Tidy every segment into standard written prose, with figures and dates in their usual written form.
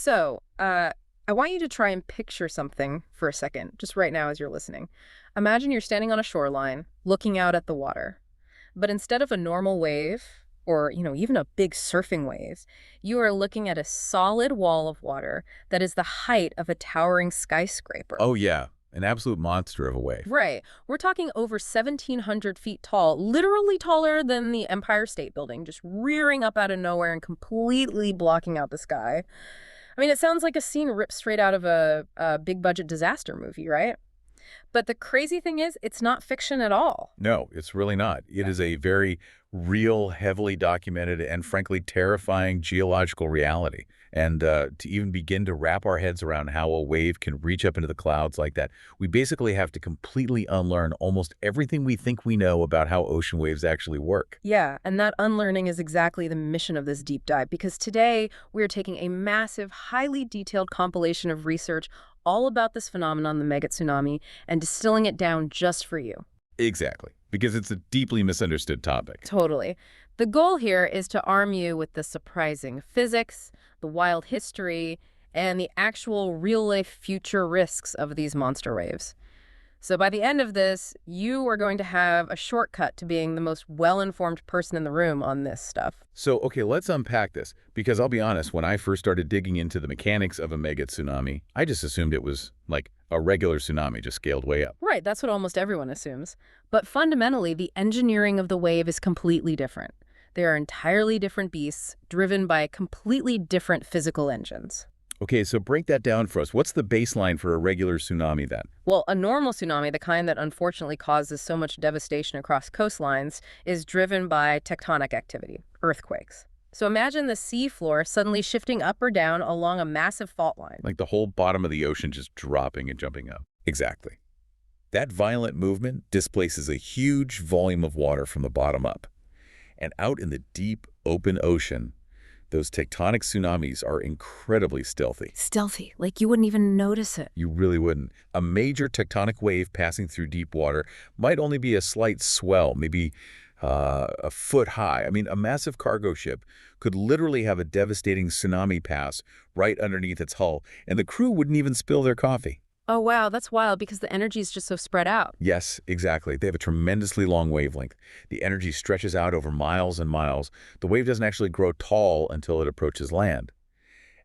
I want you to try and picture something for a second, just right now as you're listening. Imagine you're standing on a shoreline, looking out at the water. But instead of a normal wave, or, even a big surfing wave, you are looking at a solid wall of water that is the height of a towering skyscraper. Oh, yeah. An absolute monster of a wave. Right. We're talking over 1,700 feet tall, literally taller than the Empire State Building, just rearing up out of nowhere and completely blocking out the sky. I mean, it sounds like a scene ripped straight out of a big-budget disaster movie, right? But the crazy thing is, it's not fiction at all. No, it's really not. It is a very real, heavily documented, and frankly terrifying geological reality. And to even begin to wrap our heads around how a wave can reach up into the clouds like that, we basically have to completely unlearn almost everything we think we know about how ocean waves actually work. Yeah, and that unlearning is exactly the mission of this deep dive, because today we're taking a massive, highly detailed compilation of research all about this phenomenon, the Megatsunami, and distilling it down just for you. Exactly, because it's a deeply misunderstood topic. Totally. The goal here is to arm you with the surprising physics, the wild history, and the actual real-life future risks of these monster waves. So by the end of this, you are going to have a shortcut to being the most well-informed person in the room on this stuff. So, okay, let's unpack this, because I'll be honest, when I first started digging into the mechanics of a megatsunami, I just assumed it was like a regular tsunami, just scaled way up. Right, that's what almost everyone assumes. But fundamentally, the engineering of the wave is completely different. They are entirely different beasts, driven by completely different physical engines. Okay, so break that down for us. What's the baseline for a regular tsunami then? Well, a normal tsunami, the kind that unfortunately causes so much devastation across coastlines, is driven by tectonic activity, earthquakes. So imagine the seafloor suddenly shifting up or down along a massive fault line. Like the whole bottom of the ocean just dropping and jumping up. Exactly. That violent movement displaces a huge volume of water from the bottom up. And out in the deep, open ocean, those tectonic tsunamis are incredibly stealthy. Stealthy, like you wouldn't even notice it. You really wouldn't. A major tectonic wave passing through deep water might only be a slight swell, maybe a foot high. I mean, a massive cargo ship could literally have a devastating tsunami pass right underneath its hull, and the crew wouldn't even spill their coffee. Oh, wow, that's wild because the energy is just so spread out. Yes, exactly. They have a tremendously long wavelength. The energy stretches out over miles and miles. The wave doesn't actually grow tall until it approaches land.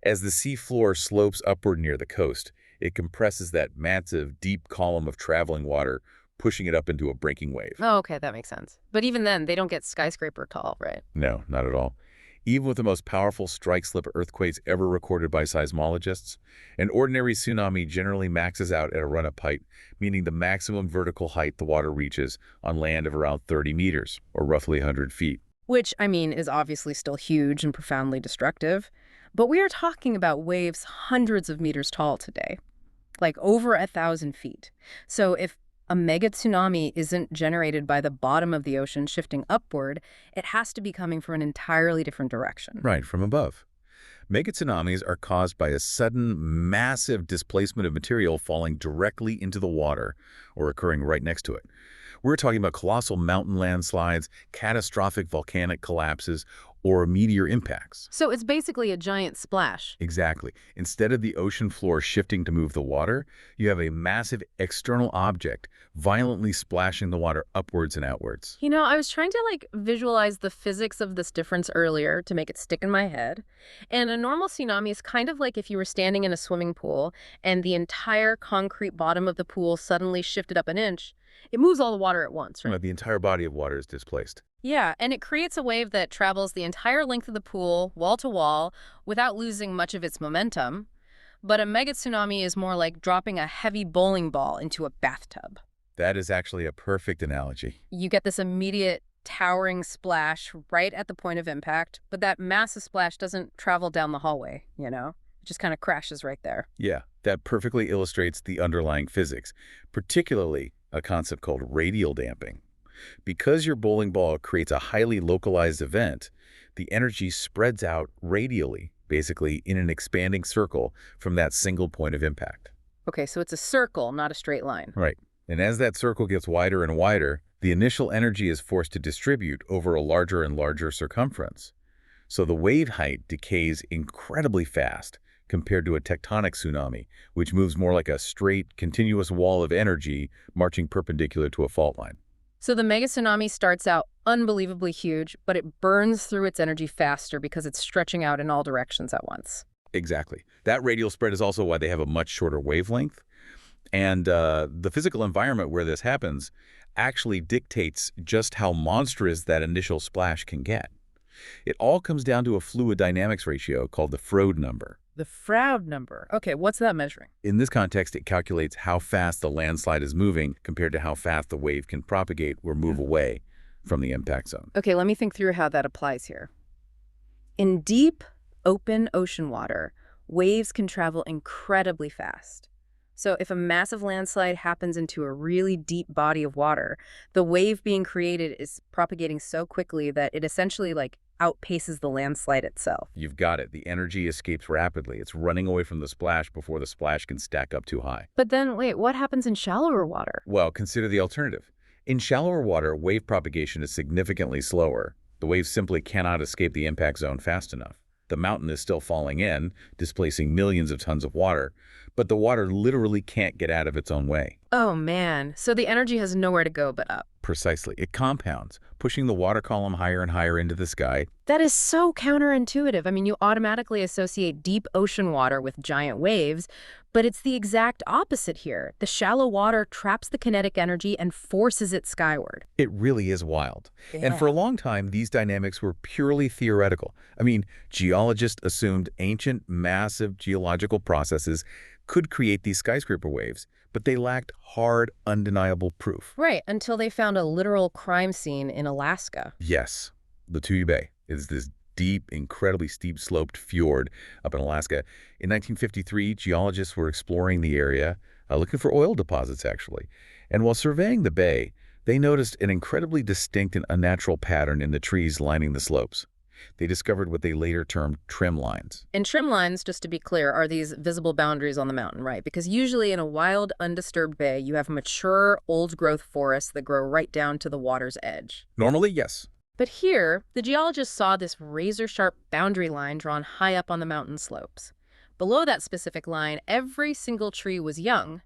As the seafloor slopes upward near the coast, it compresses that massive, deep column of traveling water, pushing it up into a breaking wave. Oh, okay, that makes sense. But even then, they don't get skyscraper tall, right? No, not at all. Even with the most powerful strike-slip earthquakes ever recorded by seismologists, an ordinary tsunami generally maxes out at a run-up height, meaning the maximum vertical height the water reaches on land of around 30 meters, or roughly 100 feet. Which, I mean, is obviously still huge and profoundly destructive. But we are talking about waves hundreds of meters tall today, like over 1,000 feet. So if a megatsunami isn't generated by the bottom of the ocean shifting upward, it has to be coming from an entirely different direction. Right, from above. Megatsunamis are caused by a sudden, massive displacement of material falling directly into the water or occurring right next to it. We're talking about colossal mountain landslides, catastrophic volcanic collapses, or meteor impacts. So it's basically a giant splash. Exactly. Instead of the ocean floor shifting to move the water, you have a massive external object violently splashing the water upwards and outwards. I was trying to visualize the physics of this difference earlier to make it stick in my head. And a normal tsunami is kind of like if you were standing in a swimming pool and the entire concrete bottom of the pool suddenly shifted up an inch. It moves all the water at once, right? The entire body of water is displaced. Yeah, and it creates a wave that travels the entire length of the pool, wall to wall, without losing much of its momentum. But a megatsunami is more like dropping a heavy bowling ball into a bathtub. That is actually a perfect analogy. You get this immediate towering splash right at the point of impact, but that massive splash doesn't travel down the hallway, It just kind of crashes right there. Yeah, that perfectly illustrates the underlying physics, particularly a concept called radial damping. Because your bowling ball creates a highly localized event, the energy spreads out radially, basically in an expanding circle from that single point of impact. Okay, so it's a circle, not a straight line. Right. And as that circle gets wider and wider, the initial energy is forced to distribute over a larger and larger circumference. So the wave height decays incredibly fast, compared to a tectonic tsunami, which moves more like a straight, continuous wall of energy marching perpendicular to a fault line. So the megatsunami starts out unbelievably huge, but it burns through its energy faster because it's stretching out in all directions at once. Exactly. That radial spread is also why they have a much shorter wavelength. And the physical environment where this happens actually dictates just how monstrous that initial splash can get. It all comes down to a fluid dynamics ratio called the Froude number. The Froude number. Okay, what's that measuring? In this context, it calculates how fast the landslide is moving compared to how fast the wave can propagate or move away from the impact zone. Okay, let me think through how that applies here. In deep, open ocean water, waves can travel incredibly fast. So if a massive landslide happens into a really deep body of water, the wave being created is propagating so quickly that it essentially outpaces the landslide itself. You've got it. The energy escapes rapidly. It's running away from the splash before the splash can stack up too high. But then, wait, what happens in shallower water? Well, consider the alternative. In shallower water, wave propagation is significantly slower. The waves simply cannot escape the impact zone fast enough. The mountain is still falling in, displacing millions of tons of water, but the water literally can't get out of its own way. Oh man, so the energy has nowhere to go but up. Precisely. It compounds, pushing the water column higher and higher into the sky. That is so counterintuitive. I mean, you automatically associate deep ocean water with giant waves, but it's the exact opposite here. The shallow water traps the kinetic energy and forces it skyward. It really is wild. Yeah. And for a long time, these dynamics were purely theoretical. I mean, geologists assumed ancient, massive geological processes could create these skyscraper waves, but they lacked hard, undeniable proof. Right, until they found a literal crime scene in Alaska. Yes, the Tuya Bay is this deep, incredibly steep-sloped fjord up in Alaska. In 1953, geologists were exploring the area, looking for oil deposits, actually. And while surveying the bay, they noticed an incredibly distinct and unnatural pattern in the trees lining the slopes. They discovered what they later termed trim lines. And trim lines, just to be clear, are these visible boundaries on the mountain, right? Because usually in a wild, undisturbed bay, you have mature, old-growth forests that grow right down to the water's edge. Normally, yes. But here, the geologists saw this razor-sharp boundary line drawn high up on the mountain slopes. Below that specific line, every single tree was young,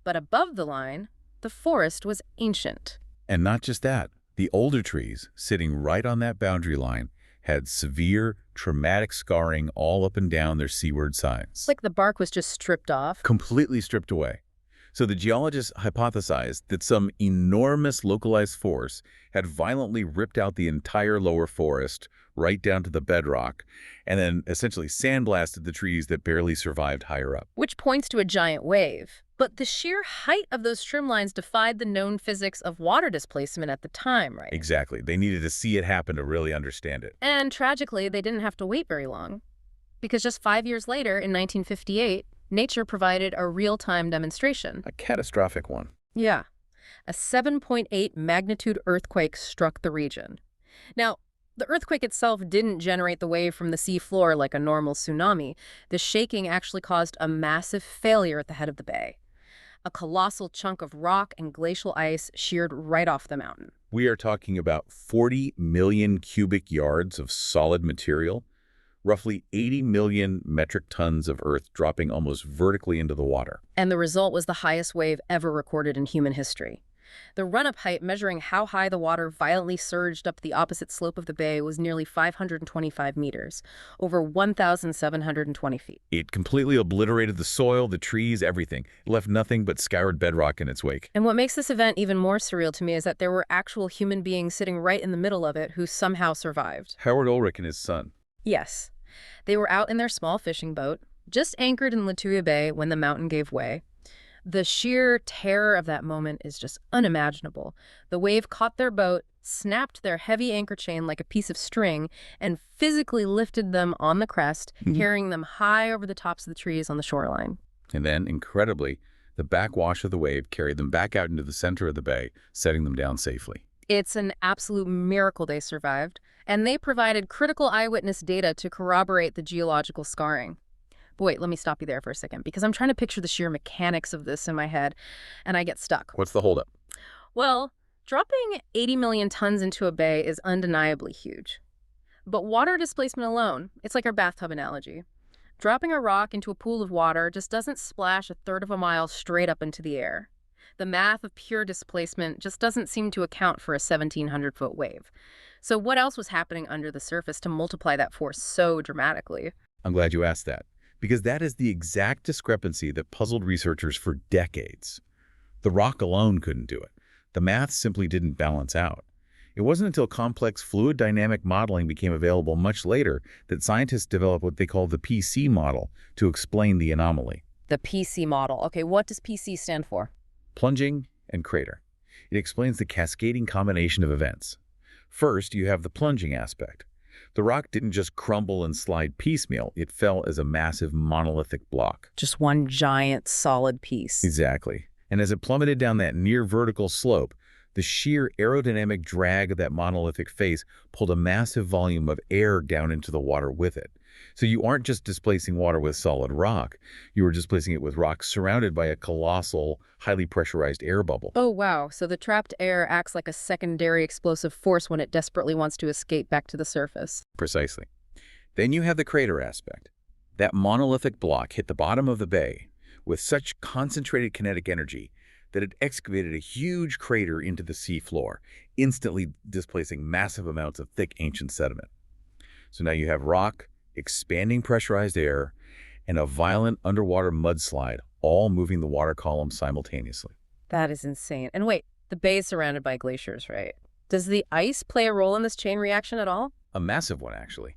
but above the line, the forest was ancient. And not just that. The older trees, sitting right on that boundary line, had severe, traumatic scarring all up and down their seaward sides. It's like the bark was just stripped off. Completely stripped away. So the geologists hypothesized that some enormous localized force had violently ripped out the entire lower forest right down to the bedrock, and then essentially sandblasted the trees that barely survived higher up. Which points to a giant wave. But the sheer height of those trim lines defied the known physics of water displacement at the time, right? Exactly. They needed to see it happen to really understand it. And tragically, they didn't have to wait very long. Because just 5 years later, in 1958, nature provided a real-time demonstration. A catastrophic one. Yeah. A 7.8 magnitude earthquake struck the region. Now, the earthquake itself didn't generate the wave from the sea floor like a normal tsunami. The shaking actually caused a massive failure at the head of the bay. A colossal chunk of rock and glacial ice sheared right off the mountain. We are talking about 40 million cubic yards of solid material, roughly 80 million metric tons of earth dropping almost vertically into the water. And the result was the highest wave ever recorded in human history. The run-up height measuring how high the water violently surged up the opposite slope of the bay was nearly 525 meters, over 1,720 feet. It completely obliterated the soil, the trees, everything. It left nothing but scoured bedrock in its wake. And what makes this event even more surreal to me is that there were actual human beings sitting right in the middle of it who somehow survived. Howard Ulrich and his son. Yes. They were out in their small fishing boat, just anchored in Lituya Bay when the mountain gave way. The sheer terror of that moment is just unimaginable. The wave caught their boat, snapped their heavy anchor chain like a piece of string, and physically lifted them on the crest, carrying them high over the tops of the trees on the shoreline. And then, incredibly, the backwash of the wave carried them back out into the center of the bay, setting them down safely. It's an absolute miracle they survived, and they provided critical eyewitness data to corroborate the geological scarring. But wait, let me stop you there for a second, because I'm trying to picture the sheer mechanics of this in my head, and I get stuck. What's the holdup? Well, dropping 80 million tons into a bay is undeniably huge. But water displacement alone, it's like our bathtub analogy. Dropping a rock into a pool of water just doesn't splash a third of a mile straight up into the air. The math of pure displacement just doesn't seem to account for a 1,700-foot wave. So what else was happening under the surface to multiply that force so dramatically? I'm glad you asked that, because that is the exact discrepancy that puzzled researchers for decades. The rock alone couldn't do it. The math simply didn't balance out. It wasn't until complex fluid dynamic modeling became available much later that scientists developed what they call the PC model to explain the anomaly. The PC model. Okay, what does PC stand for? Plunging and crater. It explains the cascading combination of events. First, you have the plunging aspect. The rock didn't just crumble and slide piecemeal, it fell as a massive monolithic block. Just one giant solid piece. Exactly. And as it plummeted down that near vertical slope, the sheer aerodynamic drag of that monolithic face pulled a massive volume of air down into the water with it. So you aren't just displacing water with solid rock, you were displacing it with rock surrounded by a colossal, highly pressurized air bubble. Oh, wow. So the trapped air acts like a secondary explosive force when it desperately wants to escape back to the surface. Precisely. Then you have the crater aspect. That monolithic block hit the bottom of the bay with such concentrated kinetic energy that it excavated a huge crater into the sea floor, instantly displacing massive amounts of thick ancient sediment. So now you have rock, expanding pressurized air, and a violent underwater mudslide, all moving the water column simultaneously. That is insane. And wait, the bay is surrounded by glaciers, right? Does the ice play a role in this chain reaction at all? A massive one, actually.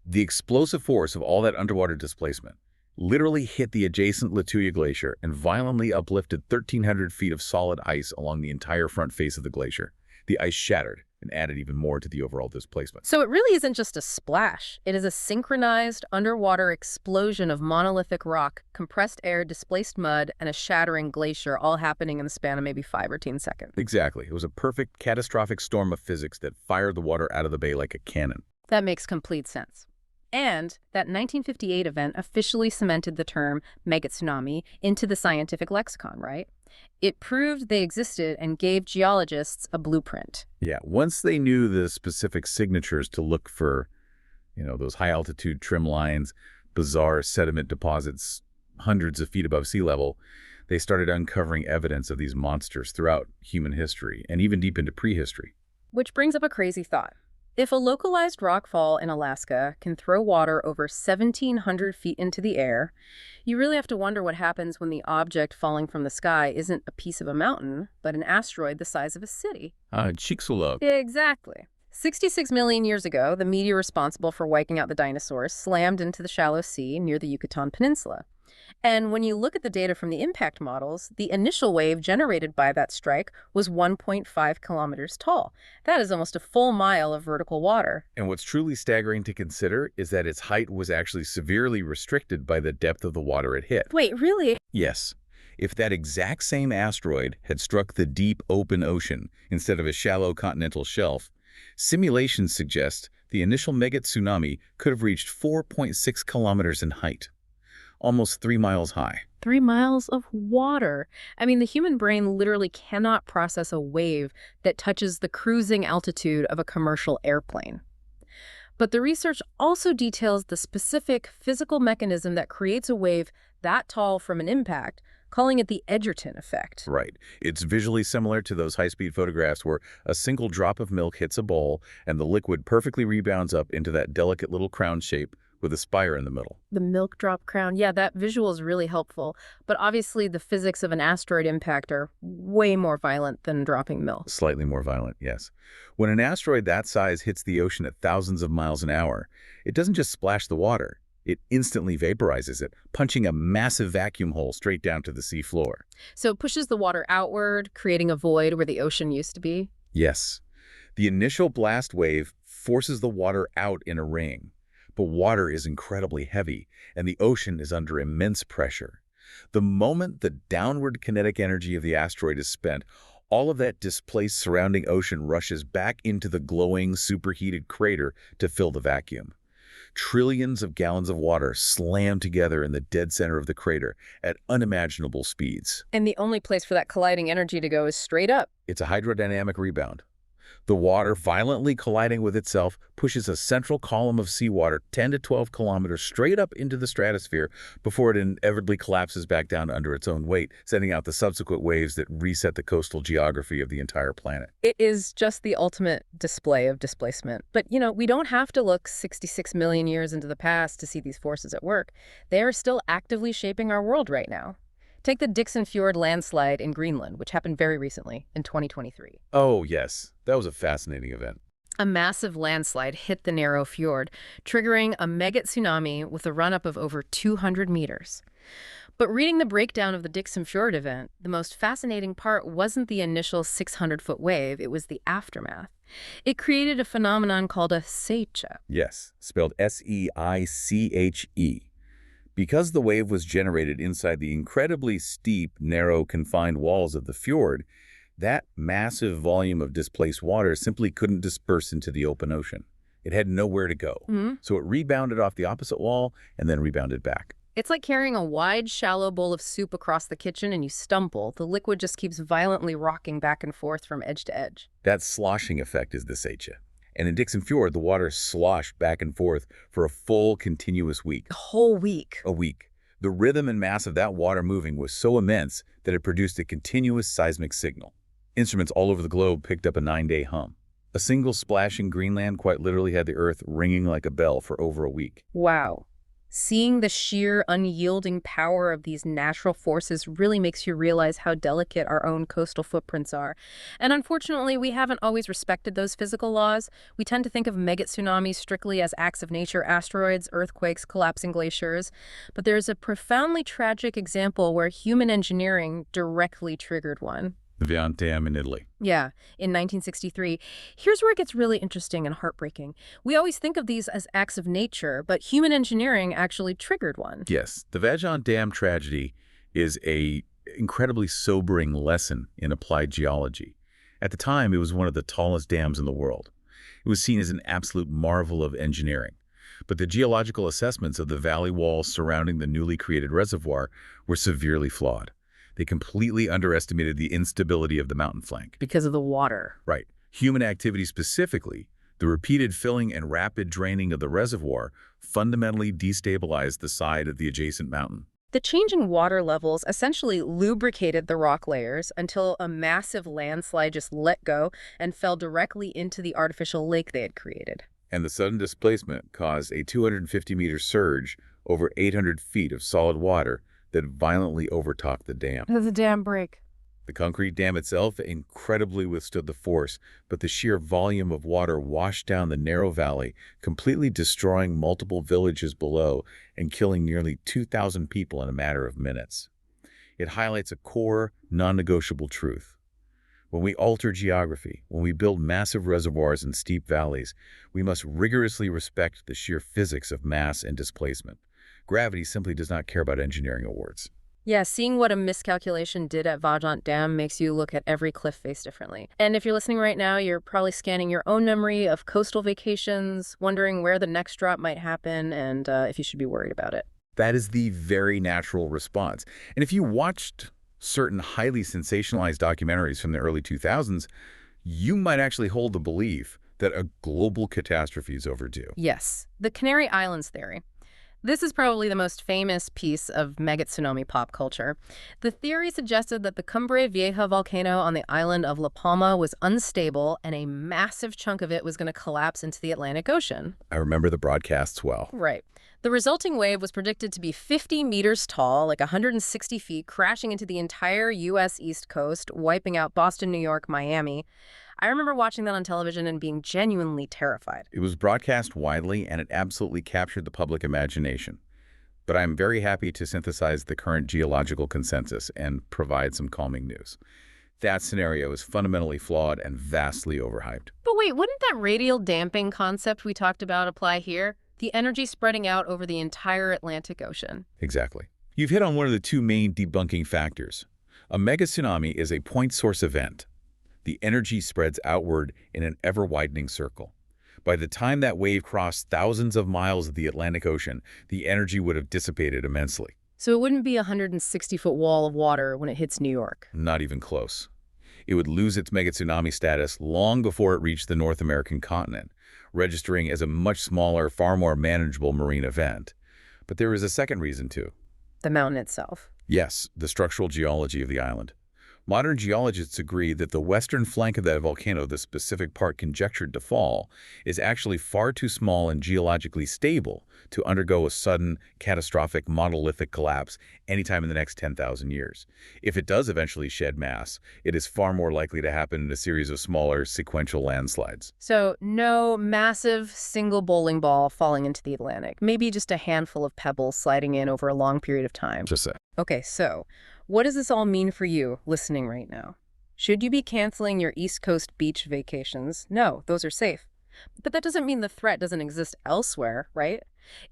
The explosive force of all that underwater displacement literally hit the adjacent Lituya Glacier and violently uplifted 1,300 feet of solid ice along the entire front face of the glacier. The ice shattered and added even more to the overall displacement. So it really isn't just a splash. It is a synchronized underwater explosion of monolithic rock, compressed air, displaced mud, and a shattering glacier, all happening in the span of maybe 5 or 10 seconds. Exactly. It was a perfect, catastrophic storm of physics that fired the water out of the bay like a cannon. That makes complete sense. And that 1958 event officially cemented the term Megatsunami into the scientific lexicon, right? It proved they existed and gave geologists a blueprint. Yeah, once they knew the specific signatures to look for, those high-altitude trim lines, bizarre sediment deposits hundreds of feet above sea level, they started uncovering evidence of these monsters throughout human history and even deep into prehistory. Which brings up a crazy thought. If a localized rockfall in Alaska can throw water over 1,700 feet into the air, you really have to wonder what happens when the object falling from the sky isn't a piece of a mountain, but an asteroid the size of a city. Chicxulub. Exactly. 66 million years ago, the meteor responsible for wiping out the dinosaurs slammed into the shallow sea near the Yucatan Peninsula. And when you look at the data from the impact models, the initial wave generated by that strike was 1.5 kilometers tall. That is almost a full mile of vertical water. And what's truly staggering to consider is that its height was actually severely restricted by the depth of the water it hit. Wait, really? Yes. If that exact same asteroid had struck the deep, open ocean instead of a shallow continental shelf, simulations suggest the initial megatsunami could have reached 4.6 kilometers in height. Almost 3 miles high. 3 miles of water. I mean, the human brain literally cannot process a wave that touches the cruising altitude of a commercial airplane. But the research also details the specific physical mechanism that creates a wave that tall from an impact, calling it the Edgerton effect. Right. It's visually similar to those high-speed photographs where a single drop of milk hits a bowl and the liquid perfectly rebounds up into that delicate little crown shape with a spire in the middle. The milk drop crown. Yeah, that visual is really helpful. But obviously the physics of an asteroid impact are way more violent than dropping milk. Slightly more violent, yes. When an asteroid that size hits the ocean at thousands of miles an hour, it doesn't just splash the water. It instantly vaporizes it, punching a massive vacuum hole straight down to the sea floor. So it pushes the water outward, creating a void where the ocean used to be? Yes. The initial blast wave forces the water out in a ring. But water is incredibly heavy, and the ocean is under immense pressure. The moment the downward kinetic energy of the asteroid is spent, all of that displaced surrounding ocean rushes back into the glowing, superheated crater to fill the vacuum. Trillions of gallons of water slam together in the dead center of the crater at unimaginable speeds. And the only place for that colliding energy to go is straight up. It's a hydrodynamic rebound. The water, violently colliding with itself, pushes a central column of seawater 10 to 12 kilometers straight up into the stratosphere before it inevitably collapses back down under its own weight, sending out the subsequent waves that reset the coastal geography of the entire planet. It is just the ultimate display of displacement. But, we don't have to look 66 million years into the past to see these forces at work. They are still actively shaping our world right now. Take the Dixon Fjord landslide in Greenland, which happened very recently, in 2023. Oh, yes. That was a fascinating event. A massive landslide hit the narrow fjord, triggering a megatsunami with a run-up of over 200 meters. But reading the breakdown of the Dixon Fjord event, the most fascinating part wasn't the initial 600-foot wave, it was the aftermath. It created a phenomenon called a seiche. Yes, spelled S-E-I-C-H-E. Because the wave was generated inside the incredibly steep, narrow, confined walls of the fjord, that massive volume of displaced water simply couldn't disperse into the open ocean. It had nowhere to go. So it rebounded off the opposite wall and then rebounded back. It's like carrying a wide, shallow bowl of soup across the kitchen and you stumble. The liquid just keeps violently rocking back and forth from edge to edge. That sloshing effect is the seiche. And in Dixon Fjord, the water sloshed back and forth for a full, continuous week. A whole week. A week. The rhythm and mass of that water moving was so immense that it produced a continuous seismic signal. Instruments all over the globe picked up a 9-day hum. A single splash in Greenland quite literally had the earth ringing like a bell for over a week. Wow. Seeing the sheer, unyielding power of these natural forces really makes you realize how delicate our own coastal footprints are. And unfortunately, we haven't always respected those physical laws. We tend to think of megatsunamis strictly as acts of nature, asteroids, earthquakes, collapsing glaciers. But there's a profoundly tragic example where human engineering directly triggered one. The GandM in Italy. Yeah, in 1963. Here's where it gets really interesting and heartbreaking. We always think of these as acts of nature, but human engineering actually triggered one. Yes, the GandM tragedy is a incredibly sobering lesson in applied geology. At the time, it was one of the tallest dams in the world. It was seen as an absolute marvel of engineering. But the geological assessments of the valley walls surrounding the newly created reservoir were severely flawed. They completely underestimated the instability of the mountain flank. Because of the water. Right. Human activity specifically, the repeated filling and rapid draining of the reservoir fundamentally destabilized the side of the adjacent mountain. The changing water levels essentially lubricated the rock layers until a massive landslide just let go and fell directly into the artificial lake they had created. And the sudden displacement caused a 250-meter surge over 800 feet of solid water that violently overtopped the dam. The dam break. The concrete dam itself incredibly withstood the force, but the sheer volume of water washed down the narrow valley, completely destroying multiple villages below and killing nearly 2,000 people in a matter of minutes. It highlights a core, non-negotiable truth. When we alter geography, when we build massive reservoirs and steep valleys, we must rigorously respect the sheer physics of mass and displacement. Gravity simply does not care about engineering awards. Yeah, seeing what a miscalculation did at GandM makes you look at every cliff face differently. And if you're listening right now, you're probably scanning your own memory of coastal vacations, wondering where the next drop might happen, and if you should be worried about it. That is the very natural response. And if you watched certain highly sensationalized documentaries from the early 2000s, you might actually hold the belief that a global catastrophe is overdue. Yes, the Canary Islands theory. This is probably the most famous piece of megatsunami pop culture. The theory suggested that the Cumbre Vieja volcano on the island of La Palma was unstable and a massive chunk of it was going to collapse into the Atlantic Ocean. I remember the broadcasts well. Right. The resulting wave was predicted to be 50 meters tall, like 160 feet, crashing into the entire U.S. East Coast, wiping out Boston, New York, Miami. I remember watching that on television and being genuinely terrified. It was broadcast widely, and it absolutely captured the public imagination. But I'm very happy to synthesize the current geological consensus and provide some calming news. That scenario is fundamentally flawed and vastly overhyped. But wait, wouldn't that radial damping concept we talked about apply here? The energy spreading out over the entire Atlantic Ocean. Exactly. You've hit on one of the two main debunking factors. A megatsunami is a point source event. The energy spreads outward in an ever-widening circle. By the time that wave crossed thousands of miles of the Atlantic Ocean, the energy would have dissipated immensely. So it wouldn't be a 160-foot wall of water when it hits New York. Not even close. It would lose its megatsunami status long before it reached the North American continent, registering as a much smaller, far more manageable marine event. But there is a second reason, too. The mountain itself. Yes, the structural geology of the island. Modern geologists agree that the western flank of that volcano, the specific part conjectured to fall, is actually far too small and geologically stable to undergo a sudden, catastrophic, monolithic collapse anytime in the next 10,000 years. If it does eventually shed mass, it is far more likely to happen in a series of smaller, sequential landslides. So no massive single bowling ball falling into the Atlantic. Maybe just a handful of pebbles sliding in over a long period of time. Just say. Okay, so what does this all mean for you listening right now? Should you be canceling your East Coast beach vacations? No, those are safe. But that doesn't mean the threat doesn't exist elsewhere, right?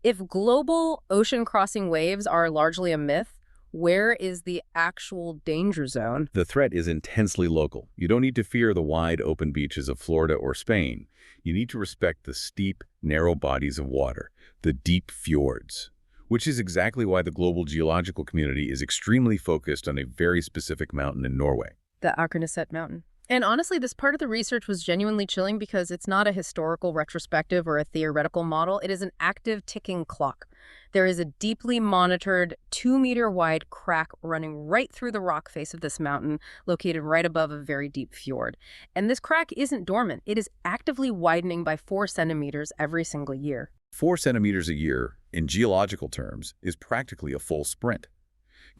If global ocean-crossing waves are largely a myth, where is the actual danger zone? The threat is intensely local. You don't need to fear the wide open beaches of Florida or Spain. You need to respect the steep, narrow bodies of water, the deep fjords, which is exactly why the global geological community is extremely focused on a very specific mountain in Norway. The Akerneset Mountain. And honestly, this part of the research was genuinely chilling because it's not a historical retrospective or a theoretical model. It is an active ticking clock. There is a deeply monitored 2-meter-wide crack running right through the rock face of this mountain, located right above a very deep fjord. And this crack isn't dormant. It is actively widening by 4 centimeters every single year. 4 centimeters a year, in geological terms, is practically a full sprint.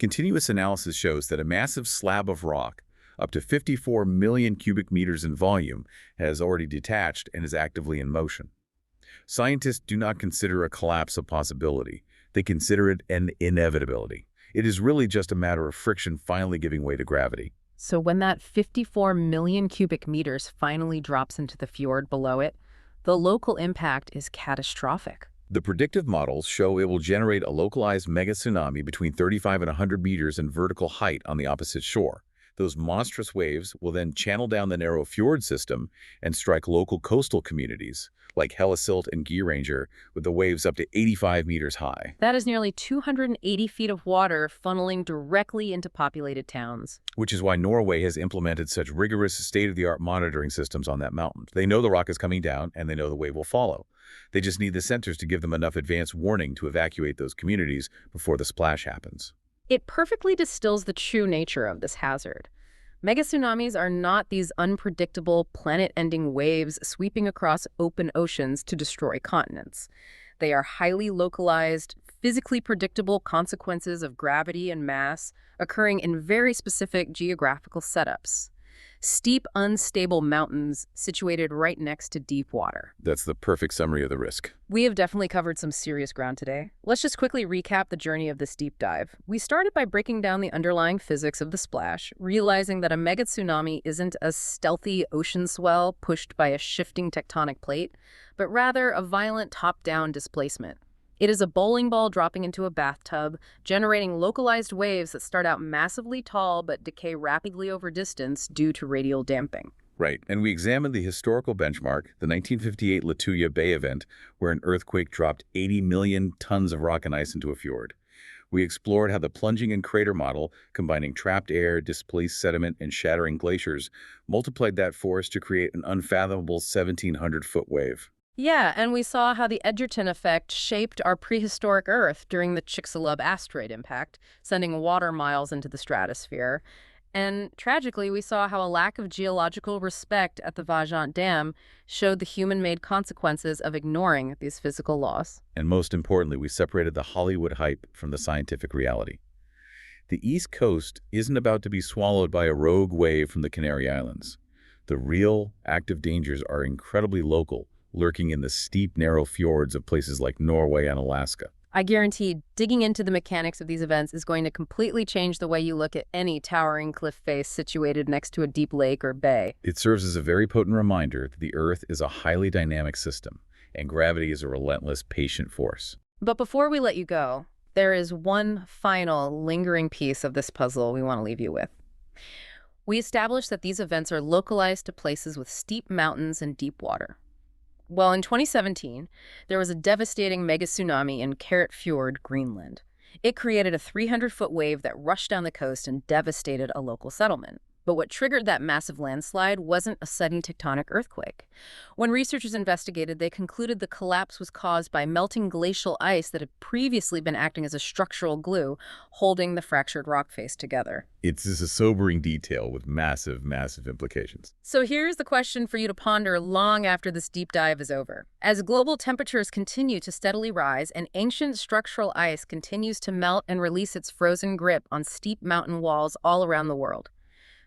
Continuous analysis shows that a massive slab of rock, up to 54 million cubic meters in volume, has already detached and is actively in motion. Scientists do not consider a collapse a possibility. They consider it an inevitability. It is really just a matter of friction finally giving way to gravity. So when that 54 million cubic meters finally drops into the fjord below it, the local impact is catastrophic. The predictive models show it will generate a localized megatsunami between 35 and 100 meters in vertical height on the opposite shore. Those monstrous waves will then channel down the narrow fjord system and strike local coastal communities, like Hellesylt and Geiranger, with the waves up to 85 meters high. That is nearly 280 feet of water funneling directly into populated towns. Which is why Norway has implemented such rigorous state-of-the-art monitoring systems on that mountain. They know the rock is coming down, and they know the wave will follow. They just need the sensors to give them enough advance warning to evacuate those communities before the splash happens. It perfectly distills the true nature of this hazard. Megatsunamis are not these unpredictable, planet-ending waves sweeping across open oceans to destroy continents. They are highly localized, physically predictable consequences of gravity and mass occurring in very specific geographical setups. Steep, unstable mountains situated right next to deep water. That's the perfect summary of the risk. We have definitely covered some serious ground today. Let's just quickly recap the journey of this deep dive. We started by breaking down the underlying physics of the splash, realizing that a megatsunami isn't a stealthy ocean swell pushed by a shifting tectonic plate, but rather a violent top-down displacement. It is a bowling ball dropping into a bathtub, generating localized waves that start out massively tall but decay rapidly over distance due to radial damping. Right, and we examined the historical benchmark, the 1958 Lituya Bay event, where an earthquake dropped 80 million tons of rock and ice into a fjord. We explored how the plunging and crater model, combining trapped air, displaced sediment, and shattering glaciers, multiplied that force to create an unfathomable 1,700-foot wave. Yeah, and we saw how the Edgerton effect shaped our prehistoric Earth during the Chicxulub asteroid impact, sending water miles into the stratosphere. And tragically, we saw how a lack of geological respect at the Vajont Dam showed the human-made consequences of ignoring these physical laws. And most importantly, we separated the Hollywood hype from the scientific reality. The East Coast isn't about to be swallowed by a rogue wave from the Canary Islands. The real, active dangers are incredibly local, lurking in the steep, narrow fjords of places like Norway and Alaska. I guarantee digging into the mechanics of these events is going to completely change the way you look at any towering cliff face situated next to a deep lake or bay. It serves as a very potent reminder that the Earth is a highly dynamic system, and gravity is a relentless, patient force. But before we let you go, there is one final lingering piece of this puzzle we want to leave you with. We established that these events are localized to places with steep mountains and deep water. Well, in 2017, there was a devastating megatsunami in Keret Fjord, Greenland. It created a 300-foot wave that rushed down the coast and devastated a local settlement. But what triggered that massive landslide wasn't a sudden tectonic earthquake. When researchers investigated, they concluded the collapse was caused by melting glacial ice that had previously been acting as a structural glue, holding the fractured rock face together. It's just a sobering detail with massive, massive implications. So here's the question for you to ponder long after this deep dive is over. As global temperatures continue to steadily rise and ancient structural ice continues to melt and release its frozen grip on steep mountain walls all around the world,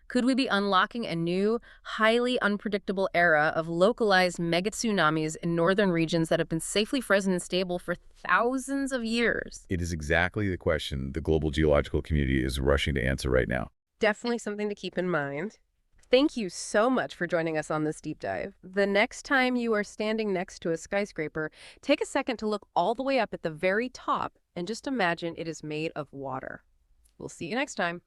could we be unlocking a new, highly unpredictable era of localized megatsunamis in northern regions that have been safely frozen and stable for thousands of years? It is exactly the question the global geological community is rushing to answer right now. Definitely something to keep in mind. Thank you so much for joining us on this deep dive. The next time you are standing next to a skyscraper, take a second to look all the way up at the very top and just imagine it is made of water. We'll see you next time.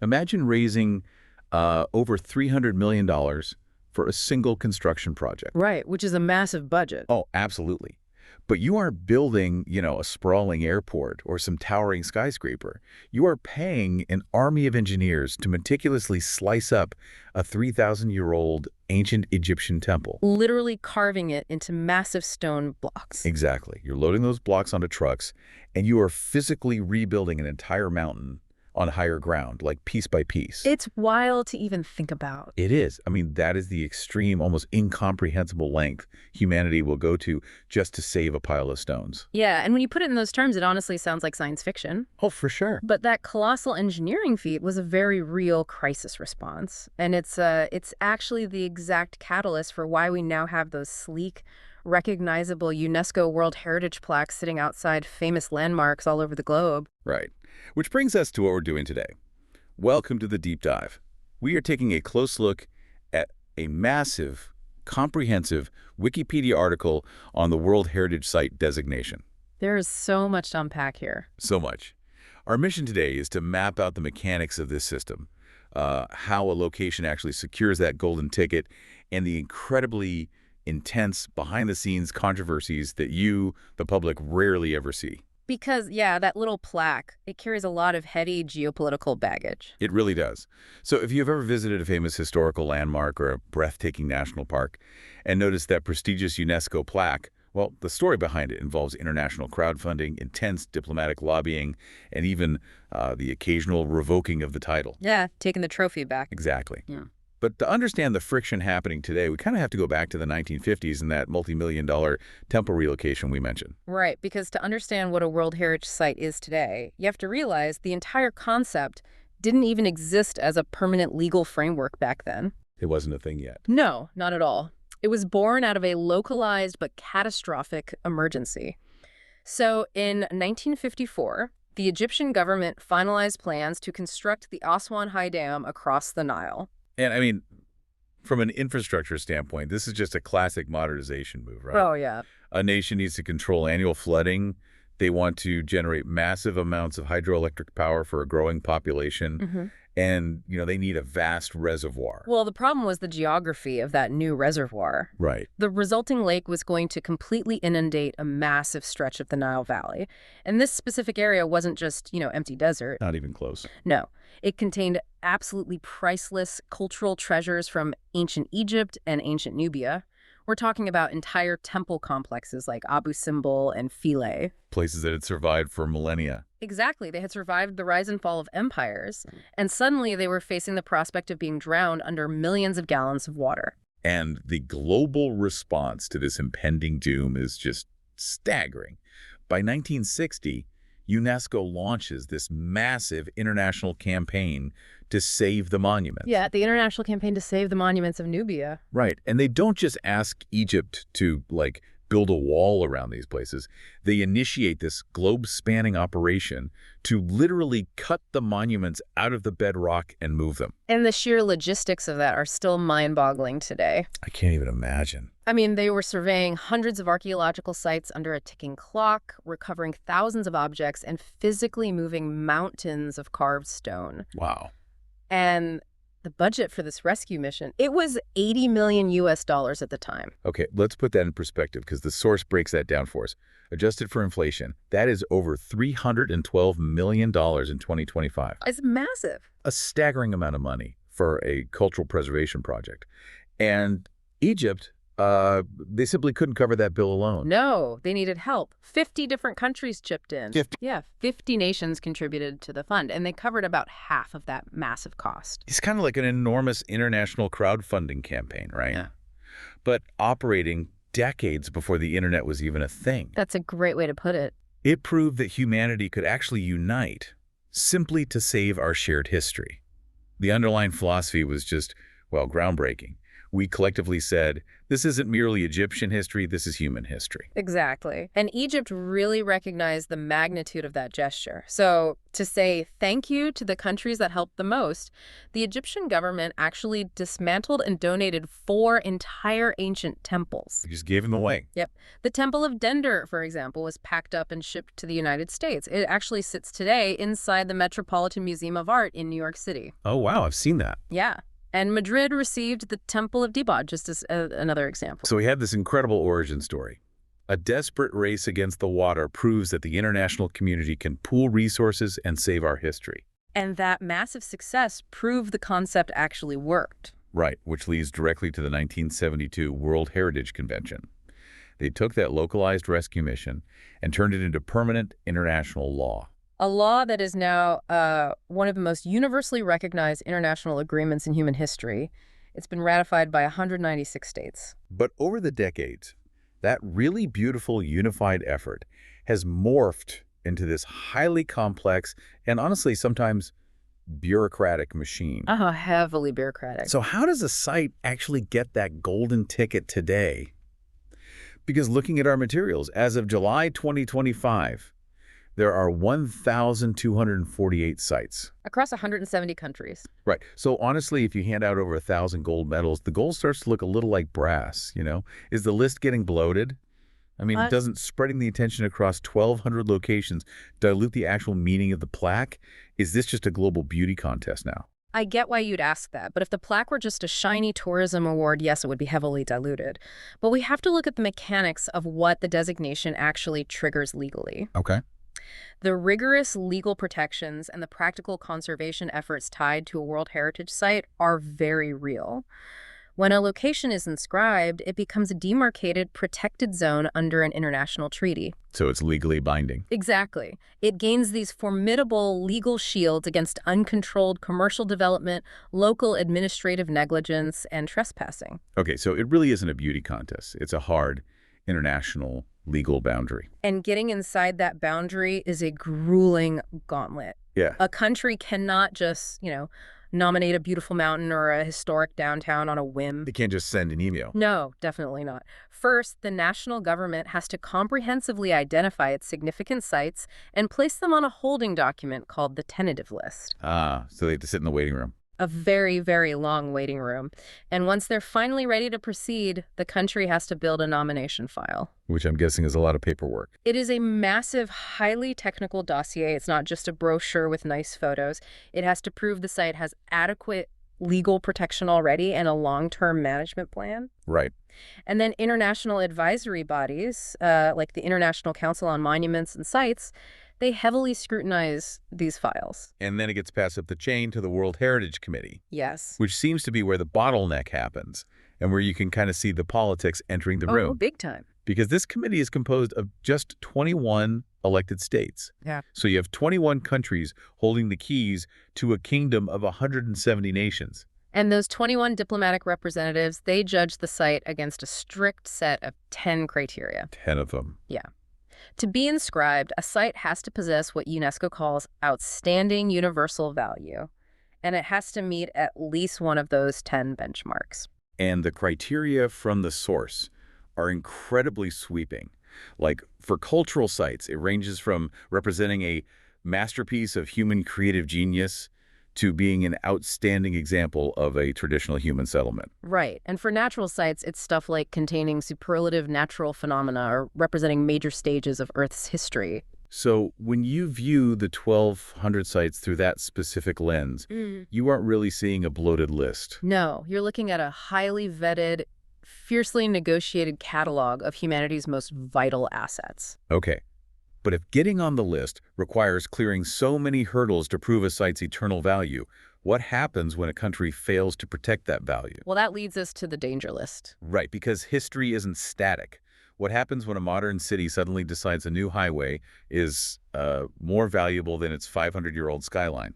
Imagine raising over $300 million for a single construction project. Right, which is a massive budget. Oh, absolutely. But you aren't building, a sprawling airport or some towering skyscraper. You are paying an army of engineers to meticulously slice up a 3,000-year-old ancient Egyptian temple. Literally carving it into massive stone blocks. Exactly. You're loading those blocks onto trucks, and you are physically rebuilding an entire mountain on higher ground, like piece by piece. It's wild to even think about. It is. I mean, that is the extreme, almost incomprehensible length humanity will go to just to save a pile of stones. Yeah, and when you put it in those terms, it honestly sounds like science fiction. Oh, for sure. But that colossal engineering feat was a very real crisis response. And it's actually the exact catalyst for why we now have those sleek, recognizable UNESCO World Heritage plaques sitting outside famous landmarks all over the globe. Right. Which brings us to what we're doing today. Welcome to the Deep Dive. We are taking a close look at a massive, comprehensive Wikipedia article on the World Heritage Site designation. There is so much to unpack here. So much. Our mission today is to map out the mechanics of this system, how a location actually secures that golden ticket, and the incredibly intense behind-the-scenes controversies that you, the public, rarely ever see. Because, yeah, that little plaque, it carries a lot of heady geopolitical baggage. It really does. So if you've ever visited a famous historical landmark or a breathtaking national park and noticed that prestigious UNESCO plaque, well, the story behind it involves international crowdfunding, intense diplomatic lobbying, and even the occasional revoking of the title. Yeah, taking the trophy back. Exactly. Yeah. But to understand the friction happening today, we kind of have to go back to the 1950s and that multi-million-dollar temple relocation we mentioned. Right, because to understand what a World Heritage Site is today, you have to realize the entire concept didn't even exist as a permanent legal framework back then. It wasn't a thing yet. No, not at all. It was born out of a localized but catastrophic emergency. So in 1954, the Egyptian government finalized plans to construct the Aswan High Dam across the Nile. And I mean, from an infrastructure standpoint, this is just a classic modernization move, right? Oh, yeah. A nation needs to control annual flooding. They want to generate massive amounts of hydroelectric power for a growing population. Mm-hmm. And, they need a vast reservoir. Well, the problem was the geography of that new reservoir. Right. The resulting lake was going to completely inundate a massive stretch of the Nile Valley. And this specific area wasn't just, empty desert. Not even close. No. It contained absolutely priceless cultural treasures from ancient Egypt and ancient Nubia. We're talking about entire temple complexes like Abu Simbel and Philae. Places that had survived for millennia. Exactly. They had survived the rise and fall of empires. And suddenly they were facing the prospect of being drowned under millions of gallons of water. And the global response to this impending doom is just staggering. By 1960, UNESCO launches this massive international campaign to save the monuments. Yeah, the international campaign to save the monuments of Nubia. Right. And they don't just ask Egypt to, build a wall around these places. They initiate this globe-spanning operation to literally cut the monuments out of the bedrock and move them. And the sheer logistics of that are still mind-boggling today. I can't even imagine. I mean, they were surveying hundreds of archaeological sites under a ticking clock, recovering thousands of objects, and physically moving mountains of carved stone. Wow. And the budget for this rescue mission, it was $80 million at the time. Okay, let's put that in perspective because the source breaks that down for us. Adjusted for inflation, that is over $312 million in 2025. It's massive. A staggering amount of money for a cultural preservation project. And Egypt, they simply couldn't cover that bill alone. No, they needed help. 50 different countries chipped in. 50? Yeah, 50 nations contributed to the fund, and they covered about half of that massive cost. It's kind of like an enormous international crowdfunding campaign, right? Yeah. But operating decades before the internet was even a thing. That's a great way to put it. It proved that humanity could actually unite simply to save our shared history. The underlying philosophy was just, well, groundbreaking. We collectively said, this isn't merely Egyptian history, this is human history. Exactly. And Egypt really recognized the magnitude of that gesture. So to say thank you to the countries that helped the most, the Egyptian government actually dismantled and donated 4 entire ancient temples. We just gave them away. Yep. The Temple of Dendor, for example, was packed up and shipped to the United States. It actually sits today inside the Metropolitan Museum of Art in New York City. Oh, wow, I've seen that. Yeah. And Madrid received the Temple of Dibod, just as another example. So we have this incredible origin story. A desperate race against the water proves that the international community can pool resources and save our history. And that massive success proved the concept actually worked. Right, which leads directly to the 1972 World Heritage Convention. They took that localized rescue mission and turned it into permanent international law. A law that is now one of the most universally recognized international agreements in human history. It's been ratified by 196 states. But over the decades, that really beautiful unified effort has morphed into this highly complex and honestly sometimes bureaucratic machine. Heavily bureaucratic. So how does a site actually get that golden ticket today? Because looking at our materials, as of July 2025, there are 1,248 sites. Across 170 countries. Right. So honestly, if you hand out over 1,000 gold medals, the gold starts to look a little like brass, you know? Is the list getting bloated? I mean, doesn't spreading the attention across 1,200 locations dilute the actual meaning of the plaque? Is this just a global beauty contest now? I get why you'd ask that, but if the plaque were just a shiny tourism award, yes, it would be heavily diluted. But we have to look at the mechanics of what the designation actually triggers legally. Okay. The rigorous legal protections and the practical conservation efforts tied to a World Heritage Site are very real. When a location is inscribed, it becomes a demarcated, protected zone under an international treaty. So it's legally binding. Exactly. It gains these formidable legal shields against uncontrolled commercial development, local administrative negligence, and trespassing. Okay, so it really isn't a beauty contest. It's a hard international legal boundary. And getting inside that boundary is a grueling gauntlet. Yeah. A country cannot just, nominate a beautiful mountain or a historic downtown on a whim. They can't just send an email. No, definitely not. First, the national government has to comprehensively identify its significant sites and place them on a holding document called the tentative list. So they have to sit in the waiting room. A very, very long waiting room. And once they're finally ready to proceed, the country has to build a nomination file. Which I'm guessing is a lot of paperwork. It is a massive, highly technical dossier. It's not just a brochure with nice photos. It has to prove the site has adequate legal protection already and a long-term management plan. Right. And then international advisory bodies, like the International Council on Monuments and Sites, they heavily scrutinize these files. And then it gets passed up the chain to the World Heritage Committee. Yes. Which seems to be where the bottleneck happens and where you can kind of see the politics entering the room. Oh, big time. Because this committee is composed of just 21 elected states. Yeah. So you have 21 countries holding the keys to a kingdom of 170 nations. And those 21 diplomatic representatives, they judge the site against a strict set of 10 criteria. 10 of them. Yeah. To be inscribed, a site has to possess what UNESCO calls outstanding universal value, and it has to meet at least one of those 10 benchmarks. And the criteria from the source are incredibly sweeping. Like, for cultural sites, it ranges from representing a masterpiece of human creative genius to being an outstanding example of a traditional human settlement. Right. And for natural sites, it's stuff like containing superlative natural phenomena or representing major stages of Earth's history. So when you view the 1,200 sites through that specific lens, you aren't really seeing a bloated list. No, you're looking at a highly vetted, fiercely negotiated catalog of humanity's most vital assets. Okay. But if getting on the list requires clearing so many hurdles to prove a site's eternal value, what happens when a country fails to protect that value? Well, that leads us to the danger list. Right, because history isn't static. What happens when a modern city suddenly decides a new highway is more valuable than its 500-year-old skyline?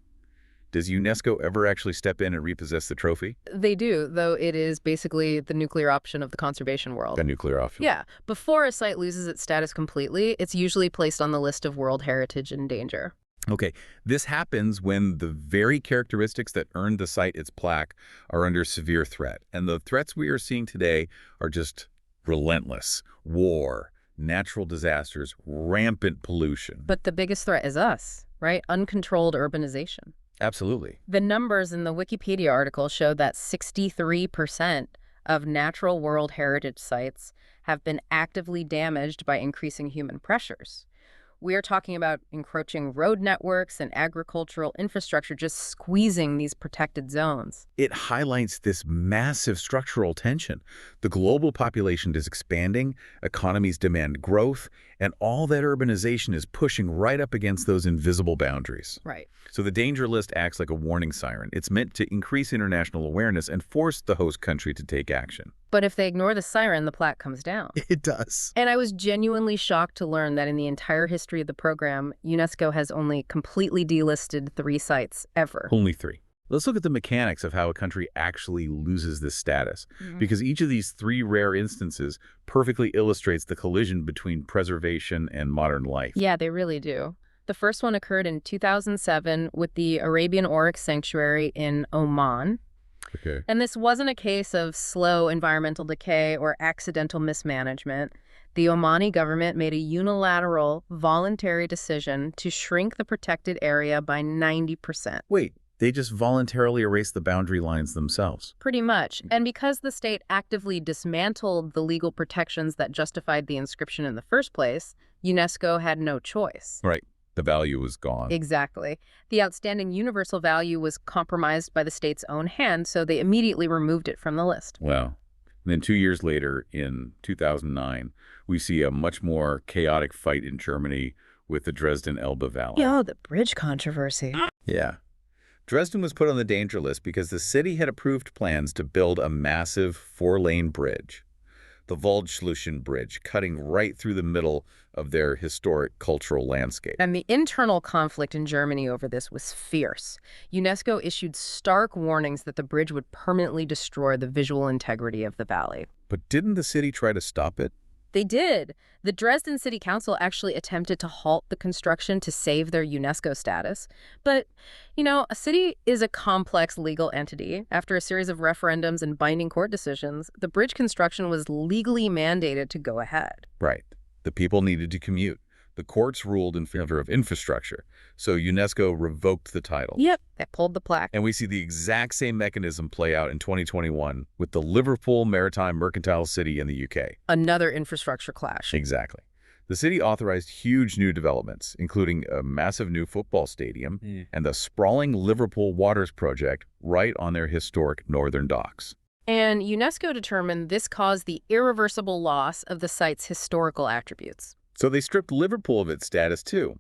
Does UNESCO ever actually step in and repossess the trophy? They do, though it is basically the nuclear option of the conservation world. The nuclear option. Yeah. Before a site loses its status completely, it's usually placed on the list of World Heritage in danger. Okay, this happens when the very characteristics that earned the site its plaque are under severe threat. And the threats we are seeing today are just relentless. War, natural disasters, rampant pollution. But the biggest threat is us, right? Uncontrolled urbanization. Absolutely. The numbers in the Wikipedia article show that 63% of natural World Heritage sites have been actively damaged by increasing human pressures. We are talking about encroaching road networks and agricultural infrastructure just squeezing these protected zones. It highlights this massive structural tension. The global population is expanding, economies demand growth, and all that urbanization is pushing right up against those invisible boundaries. Right. So the danger list acts like a warning siren. It's meant to increase international awareness and force the host country to take action. But if they ignore the siren, the plaque comes down. It does. And I was genuinely shocked to learn that in the entire history of the program, UNESCO has only completely delisted 3 sites ever. Only 3. Let's look at the mechanics of how a country actually loses this status, because each of these 3 rare instances perfectly illustrates the collision between preservation and modern life. Yeah, they really do. The first one occurred in 2007 with the Arabian Oryx Sanctuary in Oman. Okay. And this wasn't a case of slow environmental decay or accidental mismanagement. The Omani government made a unilateral, voluntary decision to shrink the protected area by 90%. Wait, they just voluntarily erased the boundary lines themselves? Pretty much. And because the state actively dismantled the legal protections that justified the inscription in the first place, UNESCO had no choice. Right. The value was gone. Exactly. The outstanding universal value was compromised by the state's own hand, so they immediately removed it from the list. Well, and then 2 years later, in 2009, we see a much more chaotic fight in Germany with the Dresden-Elbe Valley. Yo, the bridge controversy. Yeah. Dresden was put on the danger list because the city had approved plans to build a massive 4-lane bridge. The Waldschleuchen Bridge, cutting right through the middle of their historic cultural landscape. And the internal conflict in Germany over this was fierce. UNESCO issued stark warnings that the bridge would permanently destroy the visual integrity of the valley. But didn't the city try to stop it? They did. The Dresden City Council actually attempted to halt the construction to save their UNESCO status. But, you know, a city is a complex legal entity. After a series of referendums and binding court decisions, the bridge construction was legally mandated to go ahead. Right. The people needed to commute. The courts ruled in favor of infrastructure, so UNESCO revoked the title. Yep, they pulled the plaque. And we see the exact same mechanism play out in 2021 with the Liverpool Maritime Mercantile City in the UK. Another infrastructure clash. Exactly. The city authorized huge new developments, including a massive new football stadium and the sprawling Liverpool Waters project right on their historic northern docks. And UNESCO determined this caused the irreversible loss of the site's historical attributes. So they stripped Liverpool of its status, too.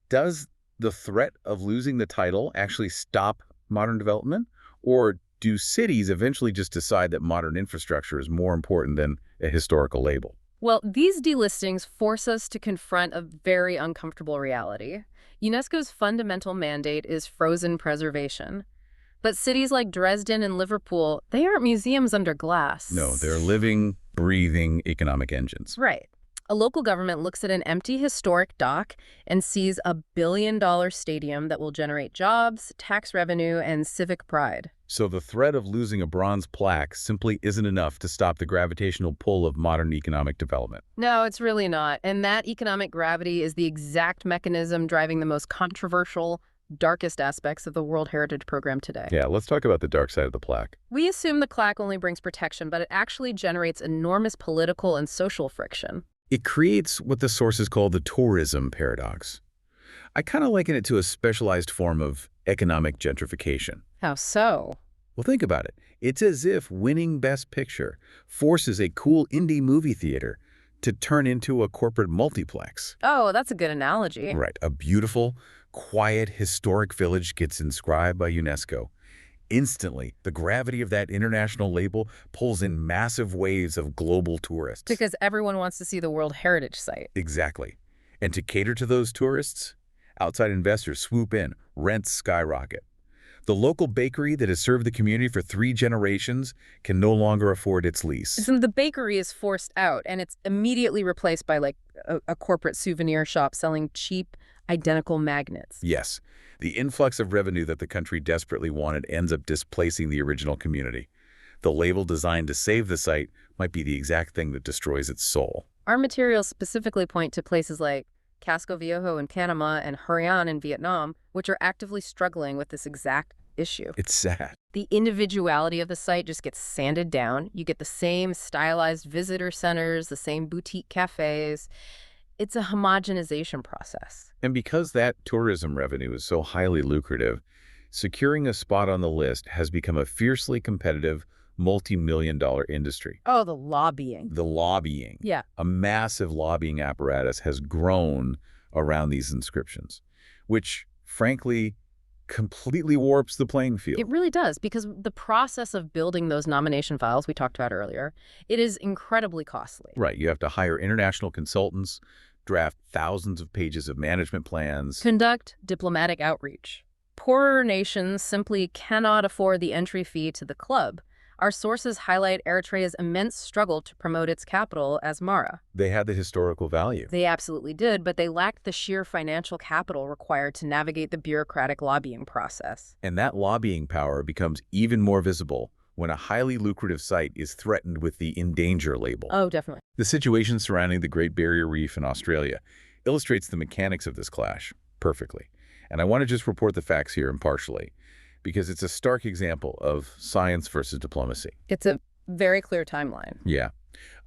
Does the threat of losing the title actually stop modern development? Or do cities eventually just decide that modern infrastructure is more important than a historical label? Well, these delistings force us to confront a very uncomfortable reality. UNESCO's fundamental mandate is frozen preservation. But cities like Dresden and Liverpool, they aren't museums under glass. No, they're living, breathing economic engines. Right. A local government looks at an empty historic dock and sees a $1 billion stadium that will generate jobs, tax revenue, and civic pride. So the threat of losing a bronze plaque simply isn't enough to stop the gravitational pull of modern economic development. No, it's really not. And that economic gravity is the exact mechanism driving the most controversial, darkest aspects of the World Heritage Program today. Yeah, let's talk about the dark side of the plaque. We assume the plaque only brings protection, but it actually generates enormous political and social friction. It creates what the sources call the tourism paradox. I kind of liken it to a specialized form of economic gentrification. How so? Well, think about it. It's as if winning Best Picture forces a cool indie movie theater to turn into a corporate multiplex. Oh, that's a good analogy. Right. A beautiful, quiet, historic village gets inscribed by UNESCO. Instantly, the gravity of that international label pulls in massive waves of global tourists. Because everyone wants to see the World Heritage Site. Exactly. And to cater to those tourists, outside investors swoop in, rents skyrocket. The local bakery that has served the community for 3 generations can no longer afford its lease. So the bakery is forced out, and it's immediately replaced by like a corporate souvenir shop selling cheap, identical magnets. Yes, the influx of revenue that the country desperately wanted ends up displacing the original community. The label designed to save the site might be the exact thing that destroys its soul. Our materials specifically point to places like Casco Viejo in Panama and Hainan in Vietnam, which are actively struggling with this exact issue. It's sad. The individuality of the site just gets sanded down. You get the same stylized visitor centers, the same boutique cafes. It's a homogenization process. And because that tourism revenue is so highly lucrative, securing a spot on the list has become a fiercely competitive, multi-million-dollar industry. Oh, the lobbying. The lobbying. Yeah. A massive lobbying apparatus has grown around these inscriptions, which, frankly, completely warps the playing field. It really does, because the process of building those nomination files we talked about earlier, it is incredibly costly. Right. You have to hire international consultants, draft thousands of pages of management plans. Conduct diplomatic outreach. Poorer nations simply cannot afford the entry fee to the club. Our sources highlight Eritrea's immense struggle to promote its capital, Asmara. They had the historical value. They absolutely did, but they lacked the sheer financial capital required to navigate the bureaucratic lobbying process. And that lobbying power becomes even more visible when a highly lucrative site is threatened with the in danger label. Oh, definitely. The situation surrounding the Great Barrier Reef in Australia illustrates the mechanics of this clash perfectly. And I want to just report the facts here impartially, because it's a stark example of science versus diplomacy. It's a very clear timeline. Yeah.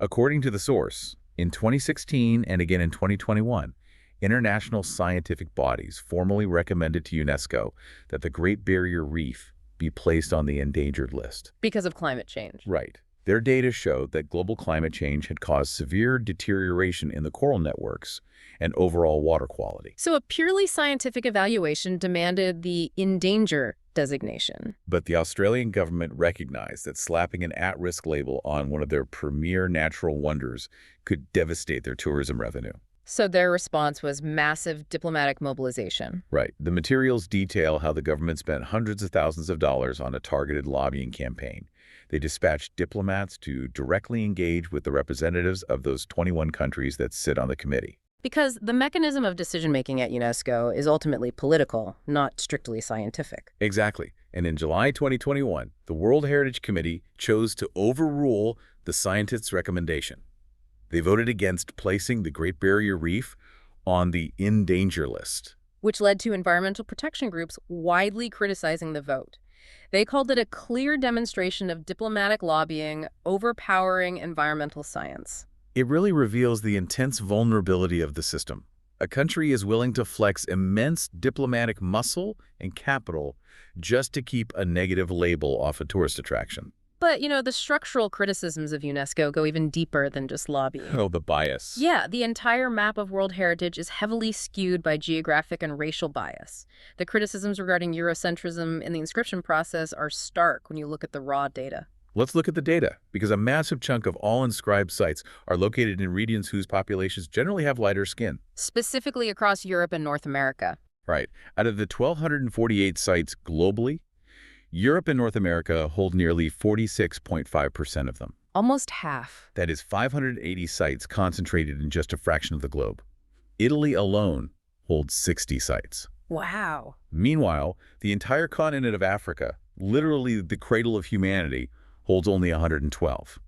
According to the source, in 2016 and again in 2021, international scientific bodies formally recommended to UNESCO that the Great Barrier Reef be placed on the endangered list. Because of climate change. Right. Their data showed that global climate change had caused severe deterioration in the coral networks and overall water quality. So a purely scientific evaluation demanded the in danger designation. But the Australian government recognized that slapping an at-risk label on one of their premier natural wonders could devastate their tourism revenue. So their response was massive diplomatic mobilization. Right. The materials detail how the government spent hundreds of thousands of dollars on a targeted lobbying campaign. They dispatched diplomats to directly engage with the representatives of those 21 countries that sit on the committee. Because the mechanism of decision-making at UNESCO is ultimately political, not strictly scientific. Exactly. And in July 2021, the World Heritage Committee chose to overrule the scientists' recommendation. They voted against placing the Great Barrier Reef on the in danger list, which led to environmental protection groups widely criticizing the vote. They called it a clear demonstration of diplomatic lobbying overpowering environmental science. It really reveals the intense vulnerability of the system. A country is willing to flex immense diplomatic muscle and capital just to keep a negative label off a tourist attraction. But, you know, the structural criticisms of UNESCO go even deeper than just lobbying. Oh, the bias. Yeah, the entire map of World Heritage is heavily skewed by geographic and racial bias. The criticisms regarding Eurocentrism in the inscription process are stark when you look at the raw data. Let's look at the data, because a massive chunk of all inscribed sites are located in regions whose populations generally have lighter skin. Specifically across Europe and North America. Right. Out of the 1,248 sites globally, Europe and North America hold nearly 46.5% of them. Almost half. That is 580 sites concentrated in just a fraction of the globe. Italy alone holds 60 sites. Wow. Meanwhile, the entire continent of Africa, literally the cradle of humanity, holds only 112.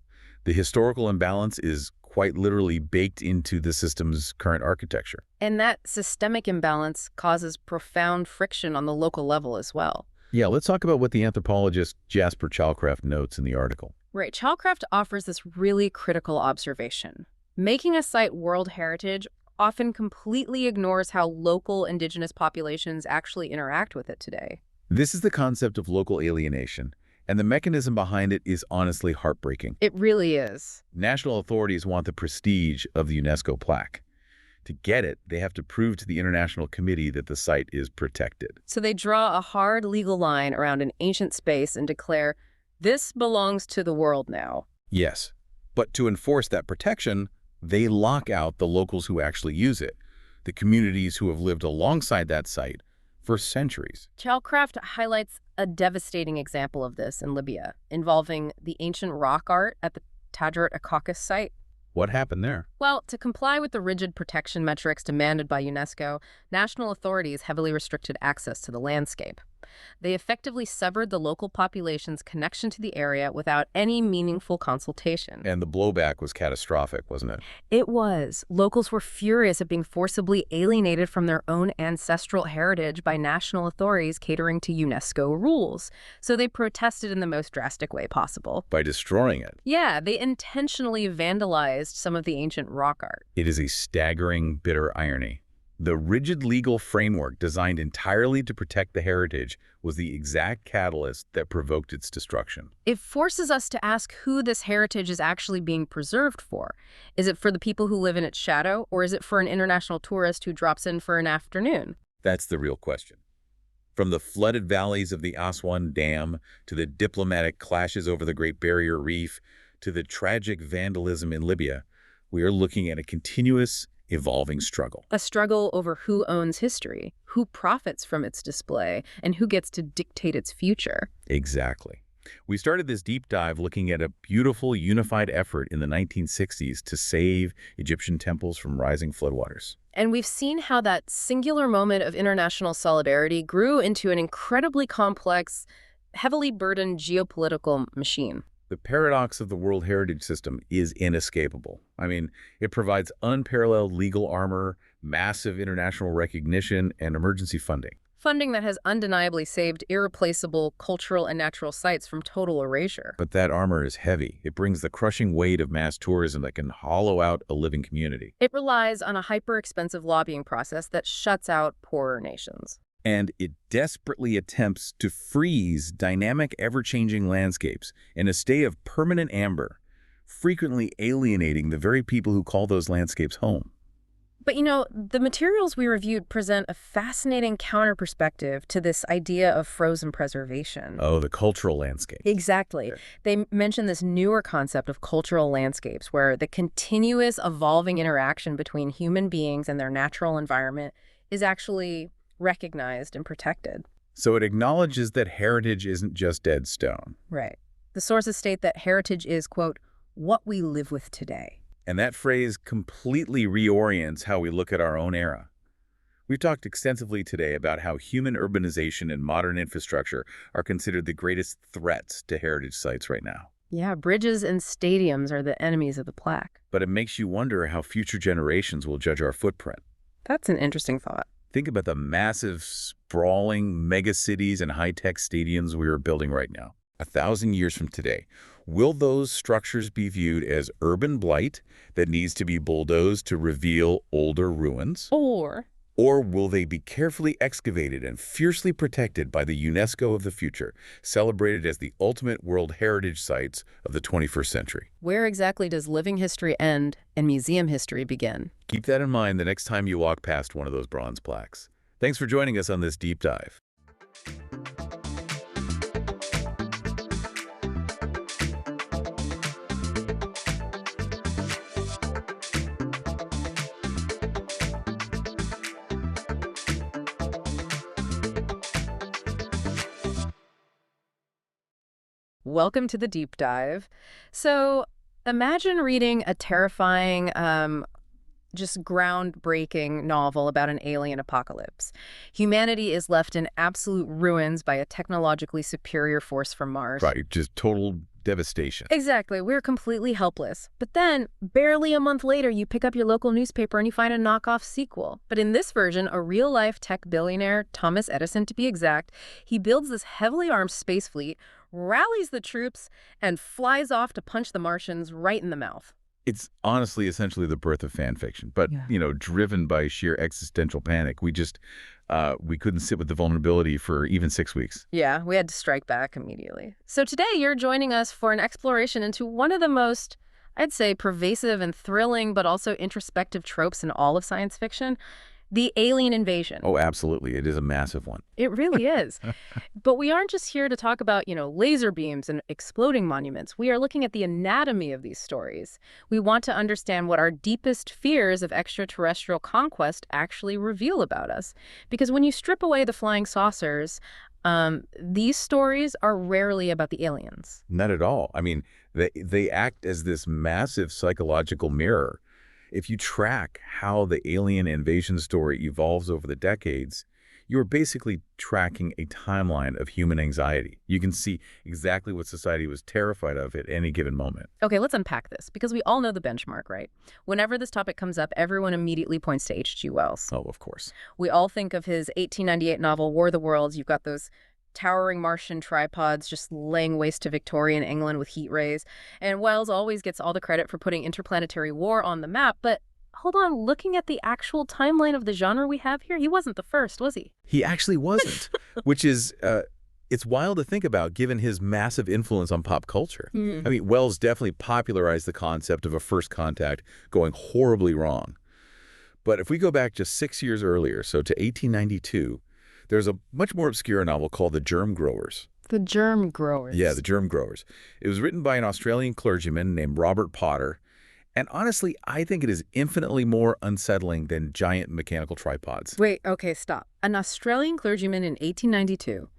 The historical imbalance is quite literally baked into the system's current architecture. And that systemic imbalance causes profound friction on the local level as well. Yeah, let's talk about what the anthropologist Jasper Chalcraft notes in the article. Right, Chalcraft offers this really critical observation. Making a site World Heritage often completely ignores how local indigenous populations actually interact with it today. This is the concept of local alienation, and the mechanism behind it is honestly heartbreaking. It really is. National authorities want the prestige of the UNESCO plaque. To get it, they have to prove to the International Committee that the site is protected. So they draw a hard legal line around an ancient space and declare, this belongs to the world now. Yes, but to enforce that protection, they lock out the locals who actually use it, the communities who have lived alongside that site for centuries. Chalcraft highlights a devastating example of this in Libya, involving the ancient rock art at the Tajert Akakis site. What happened there? Well, to comply with the rigid protection metrics demanded by UNESCO, national authorities heavily restricted access to the landscape. They effectively severed the local population's connection to the area without any meaningful consultation. And the blowback was catastrophic, wasn't it? It was. Locals were furious at being forcibly alienated from their own ancestral heritage by national authorities catering to UNESCO rules. So they protested in the most drastic way possible. By destroying it. Yeah, they intentionally vandalized some of the ancient rock art. It is a staggering, bitter irony. The rigid legal framework designed entirely to protect the heritage was the exact catalyst that provoked its destruction. It forces us to ask who this heritage is actually being preserved for. Is it for the people who live in its shadow, or is it for an international tourist who drops in for an afternoon? That's the real question. From the flooded valleys of the Aswan Dam to the diplomatic clashes over the Great Barrier Reef to the tragic vandalism in Libya, we are looking at a continuous, evolving struggle. A struggle over who owns history, who profits from its display, and who gets to dictate its future. Exactly. We started this deep dive looking at a beautiful, unified effort in the 1960s to save Egyptian temples from rising floodwaters. And we've seen how that singular moment of international solidarity grew into an incredibly complex, heavily burdened geopolitical machine. The paradox of the World Heritage System is inescapable. I mean, it provides unparalleled legal armor, massive international recognition, and emergency funding. Funding that has undeniably saved irreplaceable cultural and natural sites from total erasure. But that armor is heavy. It brings the crushing weight of mass tourism that can hollow out a living community. It relies on a hyper-expensive lobbying process that shuts out poorer nations. And it desperately attempts to freeze dynamic, ever-changing landscapes in a state of permanent amber, frequently alienating the very people who call those landscapes home. But you know, the materials we reviewed present a fascinating counter-perspective to this idea of frozen preservation. Oh, the cultural landscape. Exactly. Okay. They mention this newer concept of cultural landscapes, where the continuous evolving interaction between human beings and their natural environment is actually recognized and protected. So it acknowledges that heritage isn't just dead stone. Right. The sources state that heritage is, quote, what we live with today. And that phrase completely reorients how we look at our own era. We've talked extensively today about how human urbanization and modern infrastructure are considered the greatest threats to heritage sites right now. Yeah, bridges and stadiums are the enemies of the plaque. But it makes you wonder how future generations will judge our footprint. That's an interesting thought. Think about the massive, sprawling megacities and high-tech stadiums we are building right now. 1,000 years from today, will those structures be viewed as urban blight that needs to be bulldozed to reveal older ruins? Or will they be carefully excavated and fiercely protected by the UNESCO of the future, celebrated as the ultimate World Heritage Sites of the 21st century? Where exactly does living history end and museum history begin? Keep that in mind the next time you walk past one of those bronze plaques. Thanks for joining us on this deep dive. Welcome to the deep dive. So imagine reading a terrifying just groundbreaking novel about an alien apocalypse. Humanity is left in absolute ruins by a technologically superior force from Mars. Right, just total devastation. Exactly. We're completely helpless. But then, barely a month later, you pick up your local newspaper and you find a knockoff sequel. But in this version, a real-life tech billionaire, Thomas Edison to be exact, he builds this heavily armed space fleet, rallies the troops, and flies off to punch the Martians right in the mouth. It's honestly essentially the birth of fan fiction, but, driven by sheer existential panic. We couldn't sit with the vulnerability for even 6 weeks. Yeah, we had to strike back immediately. So today you're joining us for an exploration into one of the most, I'd say, pervasive and thrilling, but also introspective tropes in all of science fiction, the alien invasion. Oh, absolutely. It is a massive one. It really is. But we aren't just here to talk about, laser beams and exploding monuments. We are looking at the anatomy of these stories. We want to understand what our deepest fears of extraterrestrial conquest actually reveal about us. Because when you strip away the flying saucers, these stories are rarely about the aliens. Not at all. I mean, they act as this massive psychological mirror. If you track how the alien invasion story evolves over the decades, you're basically tracking a timeline of human anxiety. You can see exactly what society was terrified of at any given moment. Okay, let's unpack this, because we all know the benchmark, right? Whenever this topic comes up, everyone immediately points to H.G. Wells. Oh, of course. We all think of his 1898 novel, War of the Worlds. You've got those towering Martian tripods just laying waste to Victorian England with heat rays. And Wells always gets all the credit for putting interplanetary war on the map. But hold on, looking at the actual timeline of the genre we have here, he wasn't the first, was he? He actually wasn't, which is, it's wild to think about given his massive influence on pop culture. I mean, Wells definitely popularized the concept of a first contact going horribly wrong. But if we go back just 6 years earlier, so to 1892, there's a much more obscure novel called The Germ Growers. The Germ Growers. Yeah, The Germ Growers. It was written by an Australian clergyman named Robert Potter. And honestly, I think it is infinitely more unsettling than giant mechanical tripods. Wait, okay, stop. An Australian clergyman in 1892.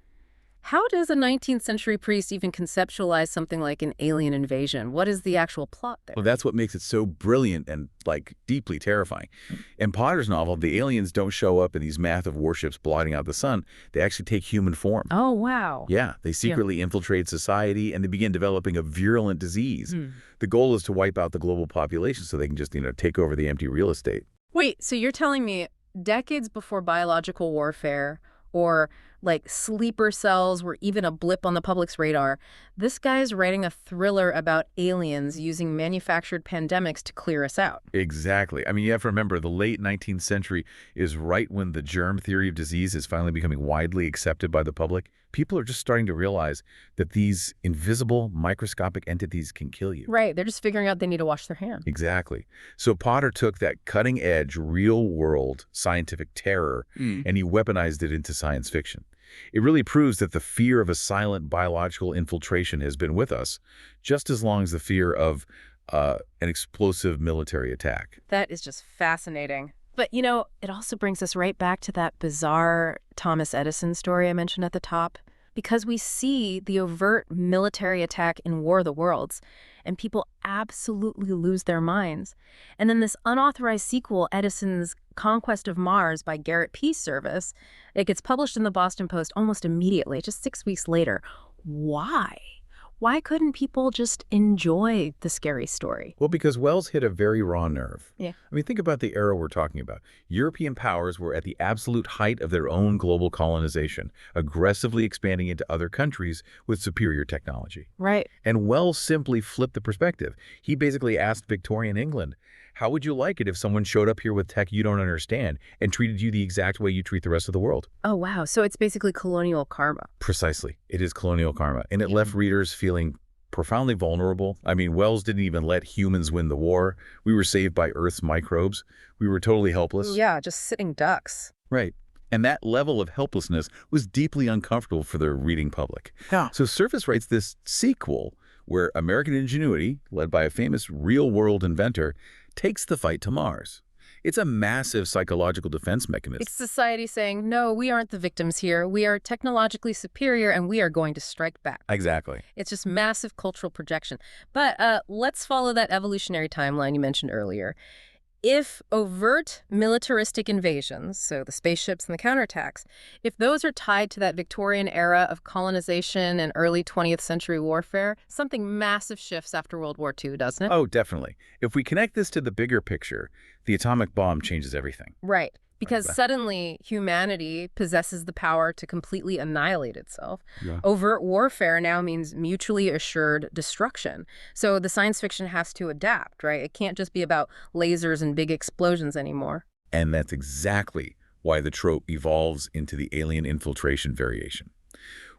How does a 19th century priest even conceptualize something like an alien invasion? What is the actual plot there? Well, that's what makes it so brilliant and, deeply terrifying. In Potter's novel, the aliens don't show up in these massive warships blotting out the sun. They actually take human form. Oh, wow. Yeah, they secretly infiltrate society, and they begin developing a virulent disease. The goal is to wipe out the global population so they can just, take over the empty real estate. Wait, so you're telling me decades before biological warfare or sleeper cells were even a blip on the public's radar, this guy's writing a thriller about aliens using manufactured pandemics to clear us out. Exactly. I mean, you have to remember, the late 19th century is right when the germ theory of disease is finally becoming widely accepted by the public. People are just starting to realize that these invisible, microscopic entities can kill you. Right. They're just figuring out they need to wash their hands. Exactly. So Potter took that cutting-edge, real-world scientific terror and he weaponized it into science fiction. It really proves that the fear of a silent biological infiltration has been with us just as long as the fear of an explosive military attack. That is just fascinating. But, it also brings us right back to that bizarre Thomas Edison story I mentioned at the top. Because we see the overt military attack in War of the Worlds, and people absolutely lose their minds. And then this unauthorized sequel, Edison's Conquest of Mars by Garrett Peace Service, it gets published in the Boston Post almost immediately, just 6 weeks later. Why? Why couldn't people just enjoy the scary story? Well, because Wells hit a very raw nerve. Yeah. I mean, think about the era we're talking about. European powers were at the absolute height of their own global colonization, aggressively expanding into other countries with superior technology. Right. And Wells simply flipped the perspective. He basically asked Victorian England, how would you like it if someone showed up here with tech you don't understand and treated you the exact way you treat the rest of the world? Oh, wow. So it's basically colonial karma. Precisely. It is colonial karma. And it left readers feeling profoundly vulnerable. I mean, Wells didn't even let humans win the war. We were saved by Earth's microbes. We were totally helpless. Yeah, just sitting ducks. Right. And that level of helplessness was deeply uncomfortable for the reading public. Yeah. So Surface writes this sequel where American ingenuity, led by a famous real-world inventor, takes the fight to Mars. It's a massive psychological defense mechanism. It's society saying, no, we aren't the victims here. We are technologically superior, and we are going to strike back. Exactly. It's just massive cultural projection. But let's follow that evolutionary timeline you mentioned earlier. If overt militaristic invasions, so the spaceships and the counterattacks, if those are tied to that Victorian era of colonization and early 20th century warfare, something massive shifts after World War II, doesn't it? Oh, definitely. If we connect this to the bigger picture, the atomic bomb changes everything. Right. Because Right. suddenly humanity possesses the power to completely annihilate itself. Yeah. Overt warfare now means mutually assured destruction. So the science fiction has to adapt, right? It can't just be about lasers and big explosions anymore. And that's exactly why the trope evolves into the alien infiltration variation.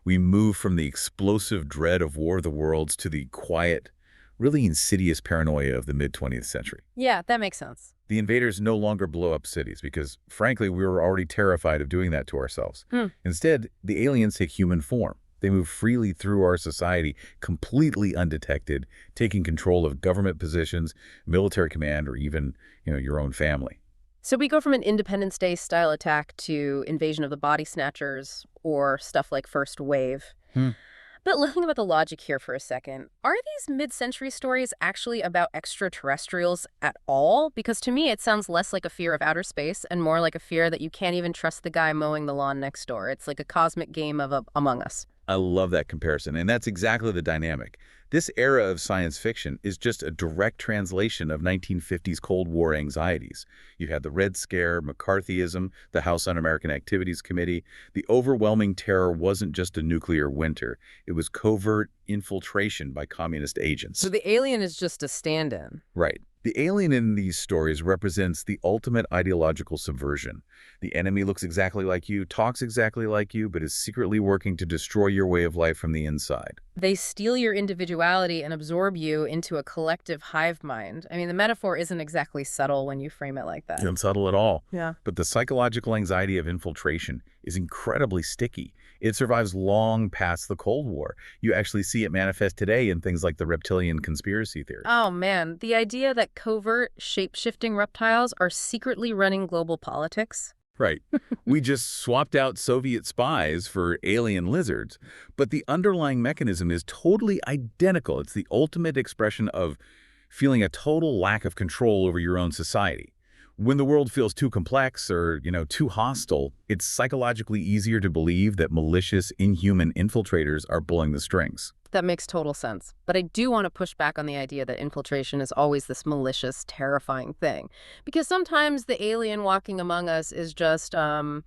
We move from the explosive dread of War of the Worlds to the quiet, really insidious paranoia of the mid-20th century. Yeah, that makes sense. The invaders no longer blow up cities because, frankly, we were already terrified of doing that to ourselves. Instead, the aliens take human form. They move freely through our society, completely undetected, taking control of government positions, military command, or even, your own family. So we go from an Independence Day style attack to Invasion of the Body Snatchers or stuff like First Wave. But looking about the logic here for a second, are these mid-century stories actually about extraterrestrials at all? Because to me, it sounds less like a fear of outer space and more like a fear that you can't even trust the guy mowing the lawn next door. It's like a cosmic game of Among Us. I love that comparison, and that's exactly the dynamic. This era of science fiction is just a direct translation of 1950s Cold War anxieties. You had the Red Scare, McCarthyism, the House Un-American Activities Committee. The overwhelming terror wasn't just a nuclear winter. It was covert infiltration by communist agents. So the alien is just a stand-in. Right. The alien in these stories represents the ultimate ideological subversion. The enemy looks exactly like you, talks exactly like you, but is secretly working to destroy your way of life from the inside. They steal your individuality and absorb you into a collective hive mind. I mean, the metaphor isn't exactly subtle when you frame it like that. It's not subtle at all. Yeah. But the psychological anxiety of infiltration is incredibly sticky. It survives long past the Cold War. You actually see it manifest today in things like the reptilian conspiracy theory. Oh, man. The idea that covert, shape-shifting reptiles are secretly running global politics. Right. We just swapped out Soviet spies for alien lizards, but the underlying mechanism is totally identical. It's the ultimate expression of feeling a total lack of control over your own society. When the world feels too complex or, too hostile, it's psychologically easier to believe that malicious, inhuman infiltrators are pulling the strings. That makes total sense. But I do want to push back on the idea that infiltration is always this malicious, terrifying thing. Because sometimes the alien walking among us is just a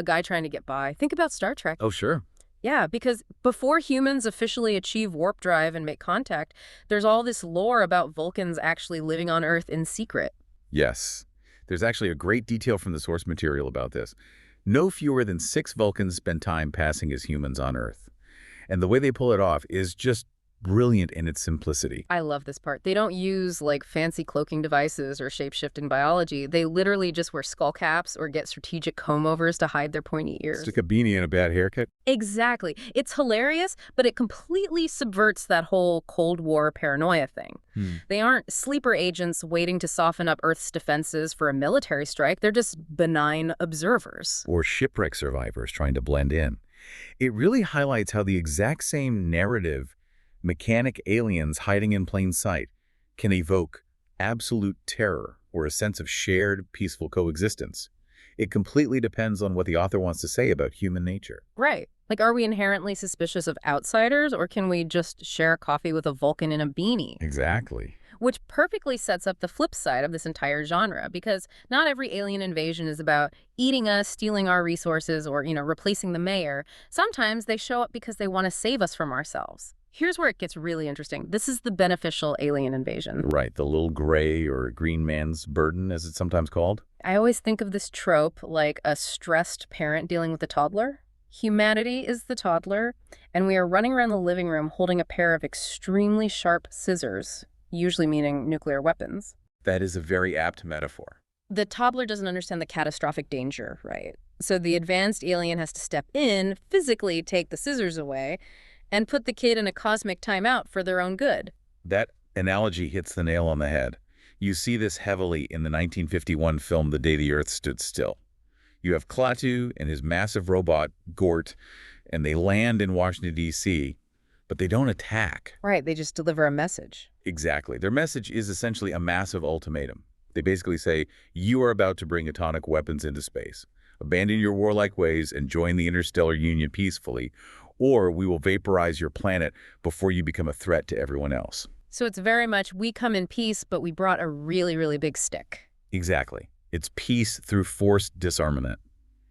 guy trying to get by. Think about Star Trek. Oh, sure. Yeah, because before humans officially achieve warp drive and make contact, there's all this lore about Vulcans actually living on Earth in secret. Yes. There's actually a great detail from the source material about this. No fewer than 6 Vulcans spend time passing as humans on Earth. And the way they pull it off is just brilliant in its simplicity. I love this part. They don't use like fancy cloaking devices or shape-shifting biology. They literally just wear skull caps or get strategic comb-overs to hide their pointy ears. Stick a beanie and a bad haircut? Exactly. It's hilarious, but it completely subverts that whole Cold War paranoia thing. They aren't sleeper agents waiting to soften up Earth's defenses for a military strike. They're just benign observers. Or shipwreck survivors trying to blend in. It really highlights how the exact same narrative, mechanic aliens hiding in plain sight, can evoke absolute terror or a sense of shared, peaceful coexistence. It completely depends on what the author wants to say about human nature. Right. Like, are we inherently suspicious of outsiders, or can we just share a coffee with a Vulcan in a beanie? Exactly. Which perfectly sets up the flip side of this entire genre, because not every alien invasion is about eating us, stealing our resources, or, replacing the mayor. Sometimes they show up because they want to save us from ourselves. Here's where it gets really interesting. This is the beneficial alien invasion. Right, the little gray or green man's burden, as it's sometimes called. I always think of this trope like a stressed parent dealing with a toddler. Humanity is the toddler, and we are running around the living room holding a pair of extremely sharp scissors, usually meaning nuclear weapons. That is a very apt metaphor. The toddler doesn't understand the catastrophic danger, right? So the advanced alien has to step in, physically take the scissors away, and put the kid in a cosmic timeout for their own good. That analogy hits the nail on the head. You see this heavily in the 1951 film The Day the Earth Stood Still. You have Klaatu and his massive robot, Gort, and they land in Washington, D.C., but they don't attack. Right, they just deliver a message. Exactly. Their message is essentially a massive ultimatum. They basically say, you are about to bring atomic weapons into space. Abandon your warlike ways and join the interstellar union peacefully, or we will vaporize your planet before you become a threat to everyone else. So it's very much, we come in peace, but we brought a really, really big stick. Exactly. It's peace through forced disarmament.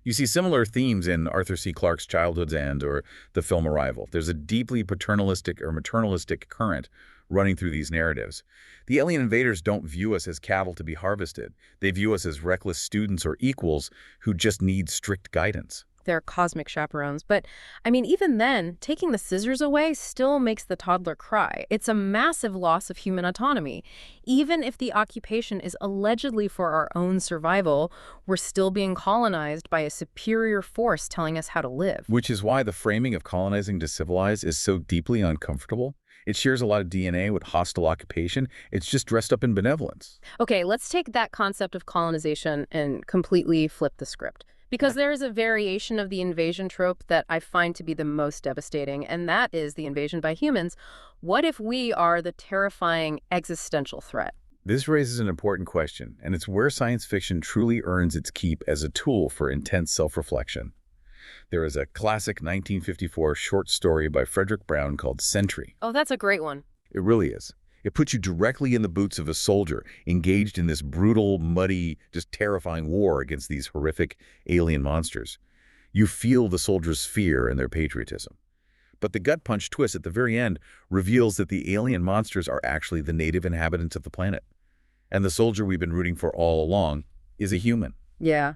You see similar themes in Arthur C. Clarke's Childhood's End or the film Arrival. There's a deeply paternalistic or maternalistic current running through these narratives. The alien invaders don't view us as cattle to be harvested. They view us as reckless students or equals who just need strict guidance. They're cosmic chaperones. But, I mean, even then, taking the scissors away still makes the toddler cry. It's a massive loss of human autonomy. Even if the occupation is allegedly for our own survival, we're still being colonized by a superior force telling us how to live. Which is why the framing of colonizing to civilize is so deeply uncomfortable. It shares a lot of DNA with hostile occupation. It's just dressed up in benevolence. Okay, let's take that concept of colonization and completely flip the script. Because there is a variation of the invasion trope that I find to be the most devastating, and that is the invasion by humans. What if we are the terrifying existential threat? This raises an important question, and it's where science fiction truly earns its keep as a tool for intense self-reflection. There is a classic 1954 short story by Frederick Brown called Sentry. Oh, that's a great one. It really is. It puts you directly in the boots of a soldier engaged in this brutal, muddy, just terrifying war against these horrific alien monsters. You feel the soldiers' fear and their patriotism. But the gut punch twist at the very end reveals that the alien monsters are actually the native inhabitants of the planet. And the soldier we've been rooting for all along is a human. Yeah,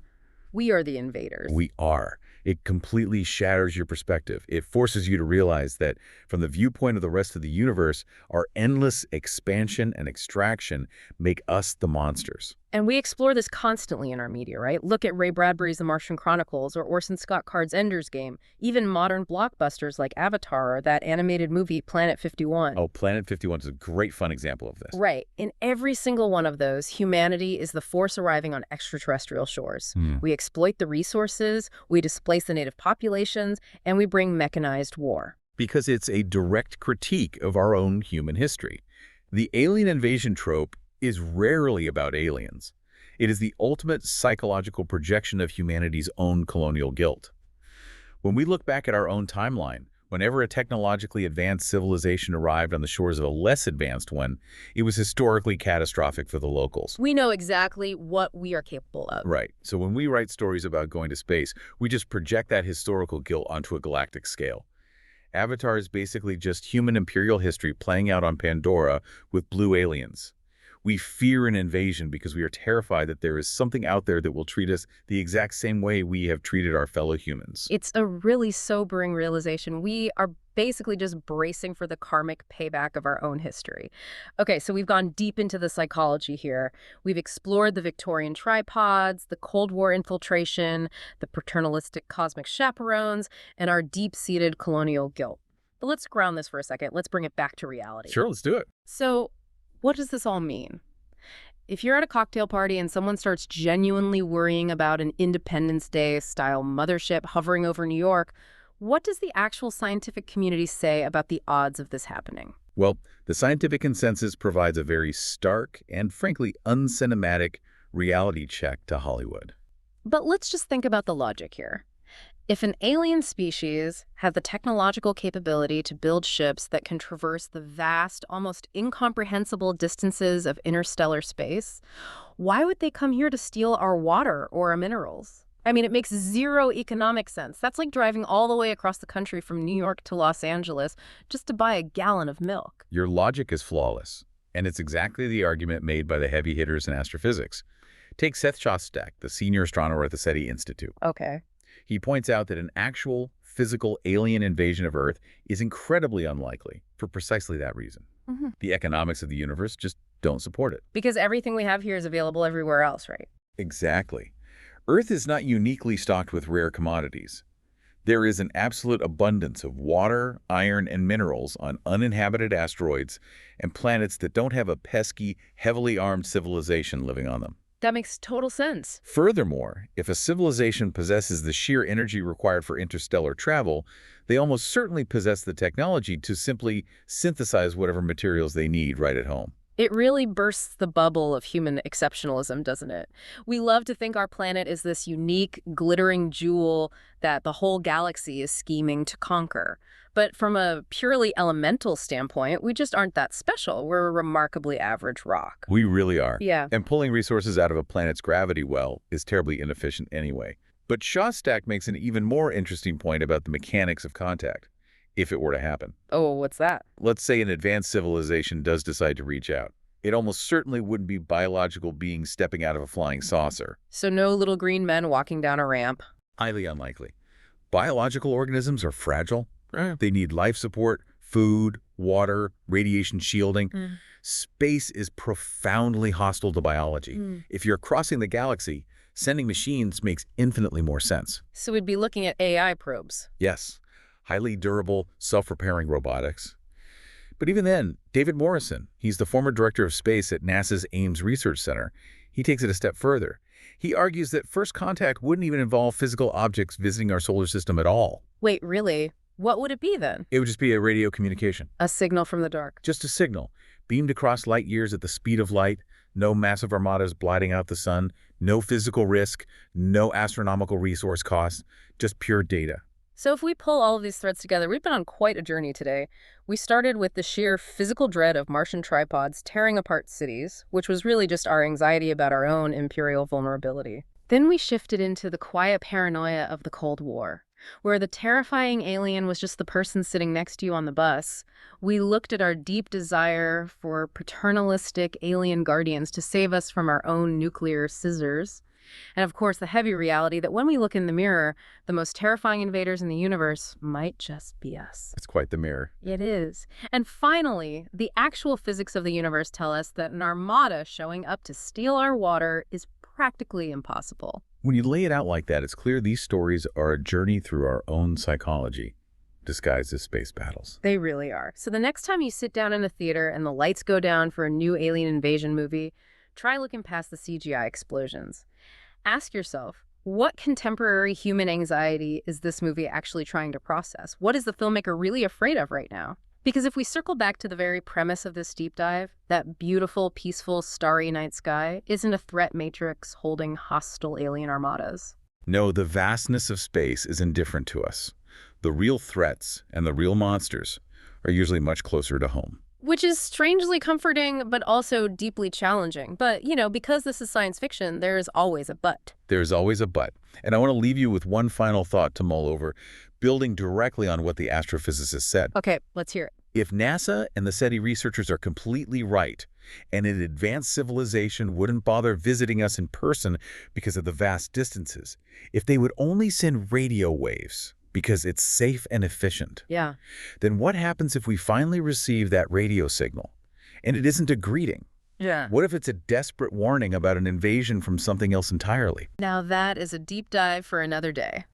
we are the invaders. We are. It completely shatters your perspective. It forces you to realize that from the viewpoint of the rest of the universe, our endless expansion and extraction make us the monsters. And we explore this constantly in our media, right? Look at Ray Bradbury's The Martian Chronicles or Orson Scott Card's Ender's Game. Even modern blockbusters like Avatar or that animated movie Planet 51. Oh, Planet 51 is a great fun example of this. Right. In every single one of those, humanity is the force arriving on extraterrestrial shores. We exploit the resources, we displace the native populations, and we bring mechanized war. Because it's a direct critique of our own human history. The alien invasion trope is rarely about aliens. It is the ultimate psychological projection of humanity's own colonial guilt. When we look back at our own timeline, whenever a technologically advanced civilization arrived on the shores of a less advanced one, it was historically catastrophic for the locals. We know exactly what we are capable of. Right. So when we write stories about going to space, we just project that historical guilt onto a galactic scale. Avatar is basically just human imperial history playing out on Pandora with blue aliens. We fear an invasion because we are terrified that there is something out there that will treat us the exact same way we have treated our fellow humans. It's a really sobering realization. We are basically just bracing for the karmic payback of our own history. Okay, so we've gone deep into the psychology here. We've explored the Victorian tripods, the Cold War infiltration, the paternalistic cosmic chaperones, and our deep-seated colonial guilt. But let's ground this for a second. Let's bring it back to reality. Sure, let's do it. So, what does this all mean? If you're at a cocktail party and someone starts genuinely worrying about an Independence Day-style mothership hovering over New York, what does the actual scientific community say about the odds of this happening? Well, the scientific consensus provides a very stark and, frankly, uncinematic reality check to Hollywood. But let's just think about the logic here. If an alien species had the technological capability to build ships that can traverse the vast, almost incomprehensible distances of interstellar space, why would they come here to steal our water or our minerals? I mean, it makes zero economic sense. That's like driving all the way across the country from New York to Los Angeles just to buy a gallon of milk. Your logic is flawless, and it's exactly the argument made by the heavy hitters in astrophysics. Take Seth Shostak, the senior astronomer at the SETI Institute. Okay. He points out that an actual physical alien invasion of Earth is incredibly unlikely for precisely that reason. The economics of the universe just don't support it. Because everything we have here is available everywhere else, right? Exactly. Earth is not uniquely stocked with rare commodities. There is an absolute abundance of water, iron, and minerals on uninhabited asteroids and planets that don't have a pesky, heavily armed civilization living on them. That makes total sense. Furthermore, if a civilization possesses the sheer energy required for interstellar travel, they almost certainly possess the technology to simply synthesize whatever materials they need right at home. It really bursts the bubble of human exceptionalism, doesn't it? We love to think our planet is this unique, glittering jewel that the whole galaxy is scheming to conquer. But from a purely elemental standpoint, we just aren't that special. We're a remarkably average rock. We really are. Yeah. And pulling resources out of a planet's gravity well is terribly inefficient anyway. But Shostak makes an even more interesting point about the mechanics of contact, if it were to happen. Oh, what's that? Let's say an advanced civilization does decide to reach out. It almost certainly wouldn't be biological beings stepping out of a flying saucer. So no little green men walking down a ramp. Highly unlikely. Biological organisms are fragile. They need life support, food, water, radiation shielding. Space is profoundly hostile to biology. If you're crossing the galaxy, sending machines makes infinitely more sense. So we'd be looking at AI probes. Yes, highly durable, self-repairing robotics. But even then, David Morrison, he's the former director of space at NASA's Ames Research Center, he takes it a step further. He argues that first contact wouldn't even involve physical objects visiting our solar system at all. Wait, really? What would it be then? It would just be a radio communication. A signal from the dark. Just a signal, beamed across light years at the speed of light, no massive armadas blotting out the sun, no physical risk, no astronomical resource costs, just pure data. So if we pull all of these threads together, we've been on quite a journey today. We started with the sheer physical dread of Martian tripods tearing apart cities, which was really just our anxiety about our own imperial vulnerability. Then we shifted into the quiet paranoia of the Cold War, where the terrifying alien was just the person sitting next to you on the bus. We looked at our deep desire for paternalistic alien guardians to save us from our own nuclear scissors. And of course, the heavy reality that when we look in the mirror, the most terrifying invaders in the universe might just be us. It's quite the mirror. It is. And finally, the actual physics of the universe tell us that an armada showing up to steal our water is practically impossible. When you lay it out like that, it's clear these stories are a journey through our own psychology, disguised as space battles. They really are. So the next time you sit down in a theater and the lights go down for a new alien invasion movie, try looking past the CGI explosions. Ask yourself, what contemporary human anxiety is this movie actually trying to process? What is the filmmaker really afraid of right now? Because if we circle back to the very premise of this deep dive, that beautiful, peaceful, starry night sky isn't a threat matrix holding hostile alien armadas. No, the vastness of space is indifferent to us. The real threats and the real monsters are usually much closer to home. Which is strangely comforting, but also deeply challenging. But, because this is science fiction, there is always a but. There's always a but. And I want to leave you with one final thought to mull over, building directly on what the astrophysicist said. Okay, let's hear it. If NASA and the SETI researchers are completely right, and an advanced civilization wouldn't bother visiting us in person because of the vast distances, if they would only send radio waves, because it's safe and efficient. Yeah. Then what happens if we finally receive that radio signal and it isn't a greeting? Yeah. What if it's a desperate warning about an invasion from something else entirely? Now that is a deep dive for another day.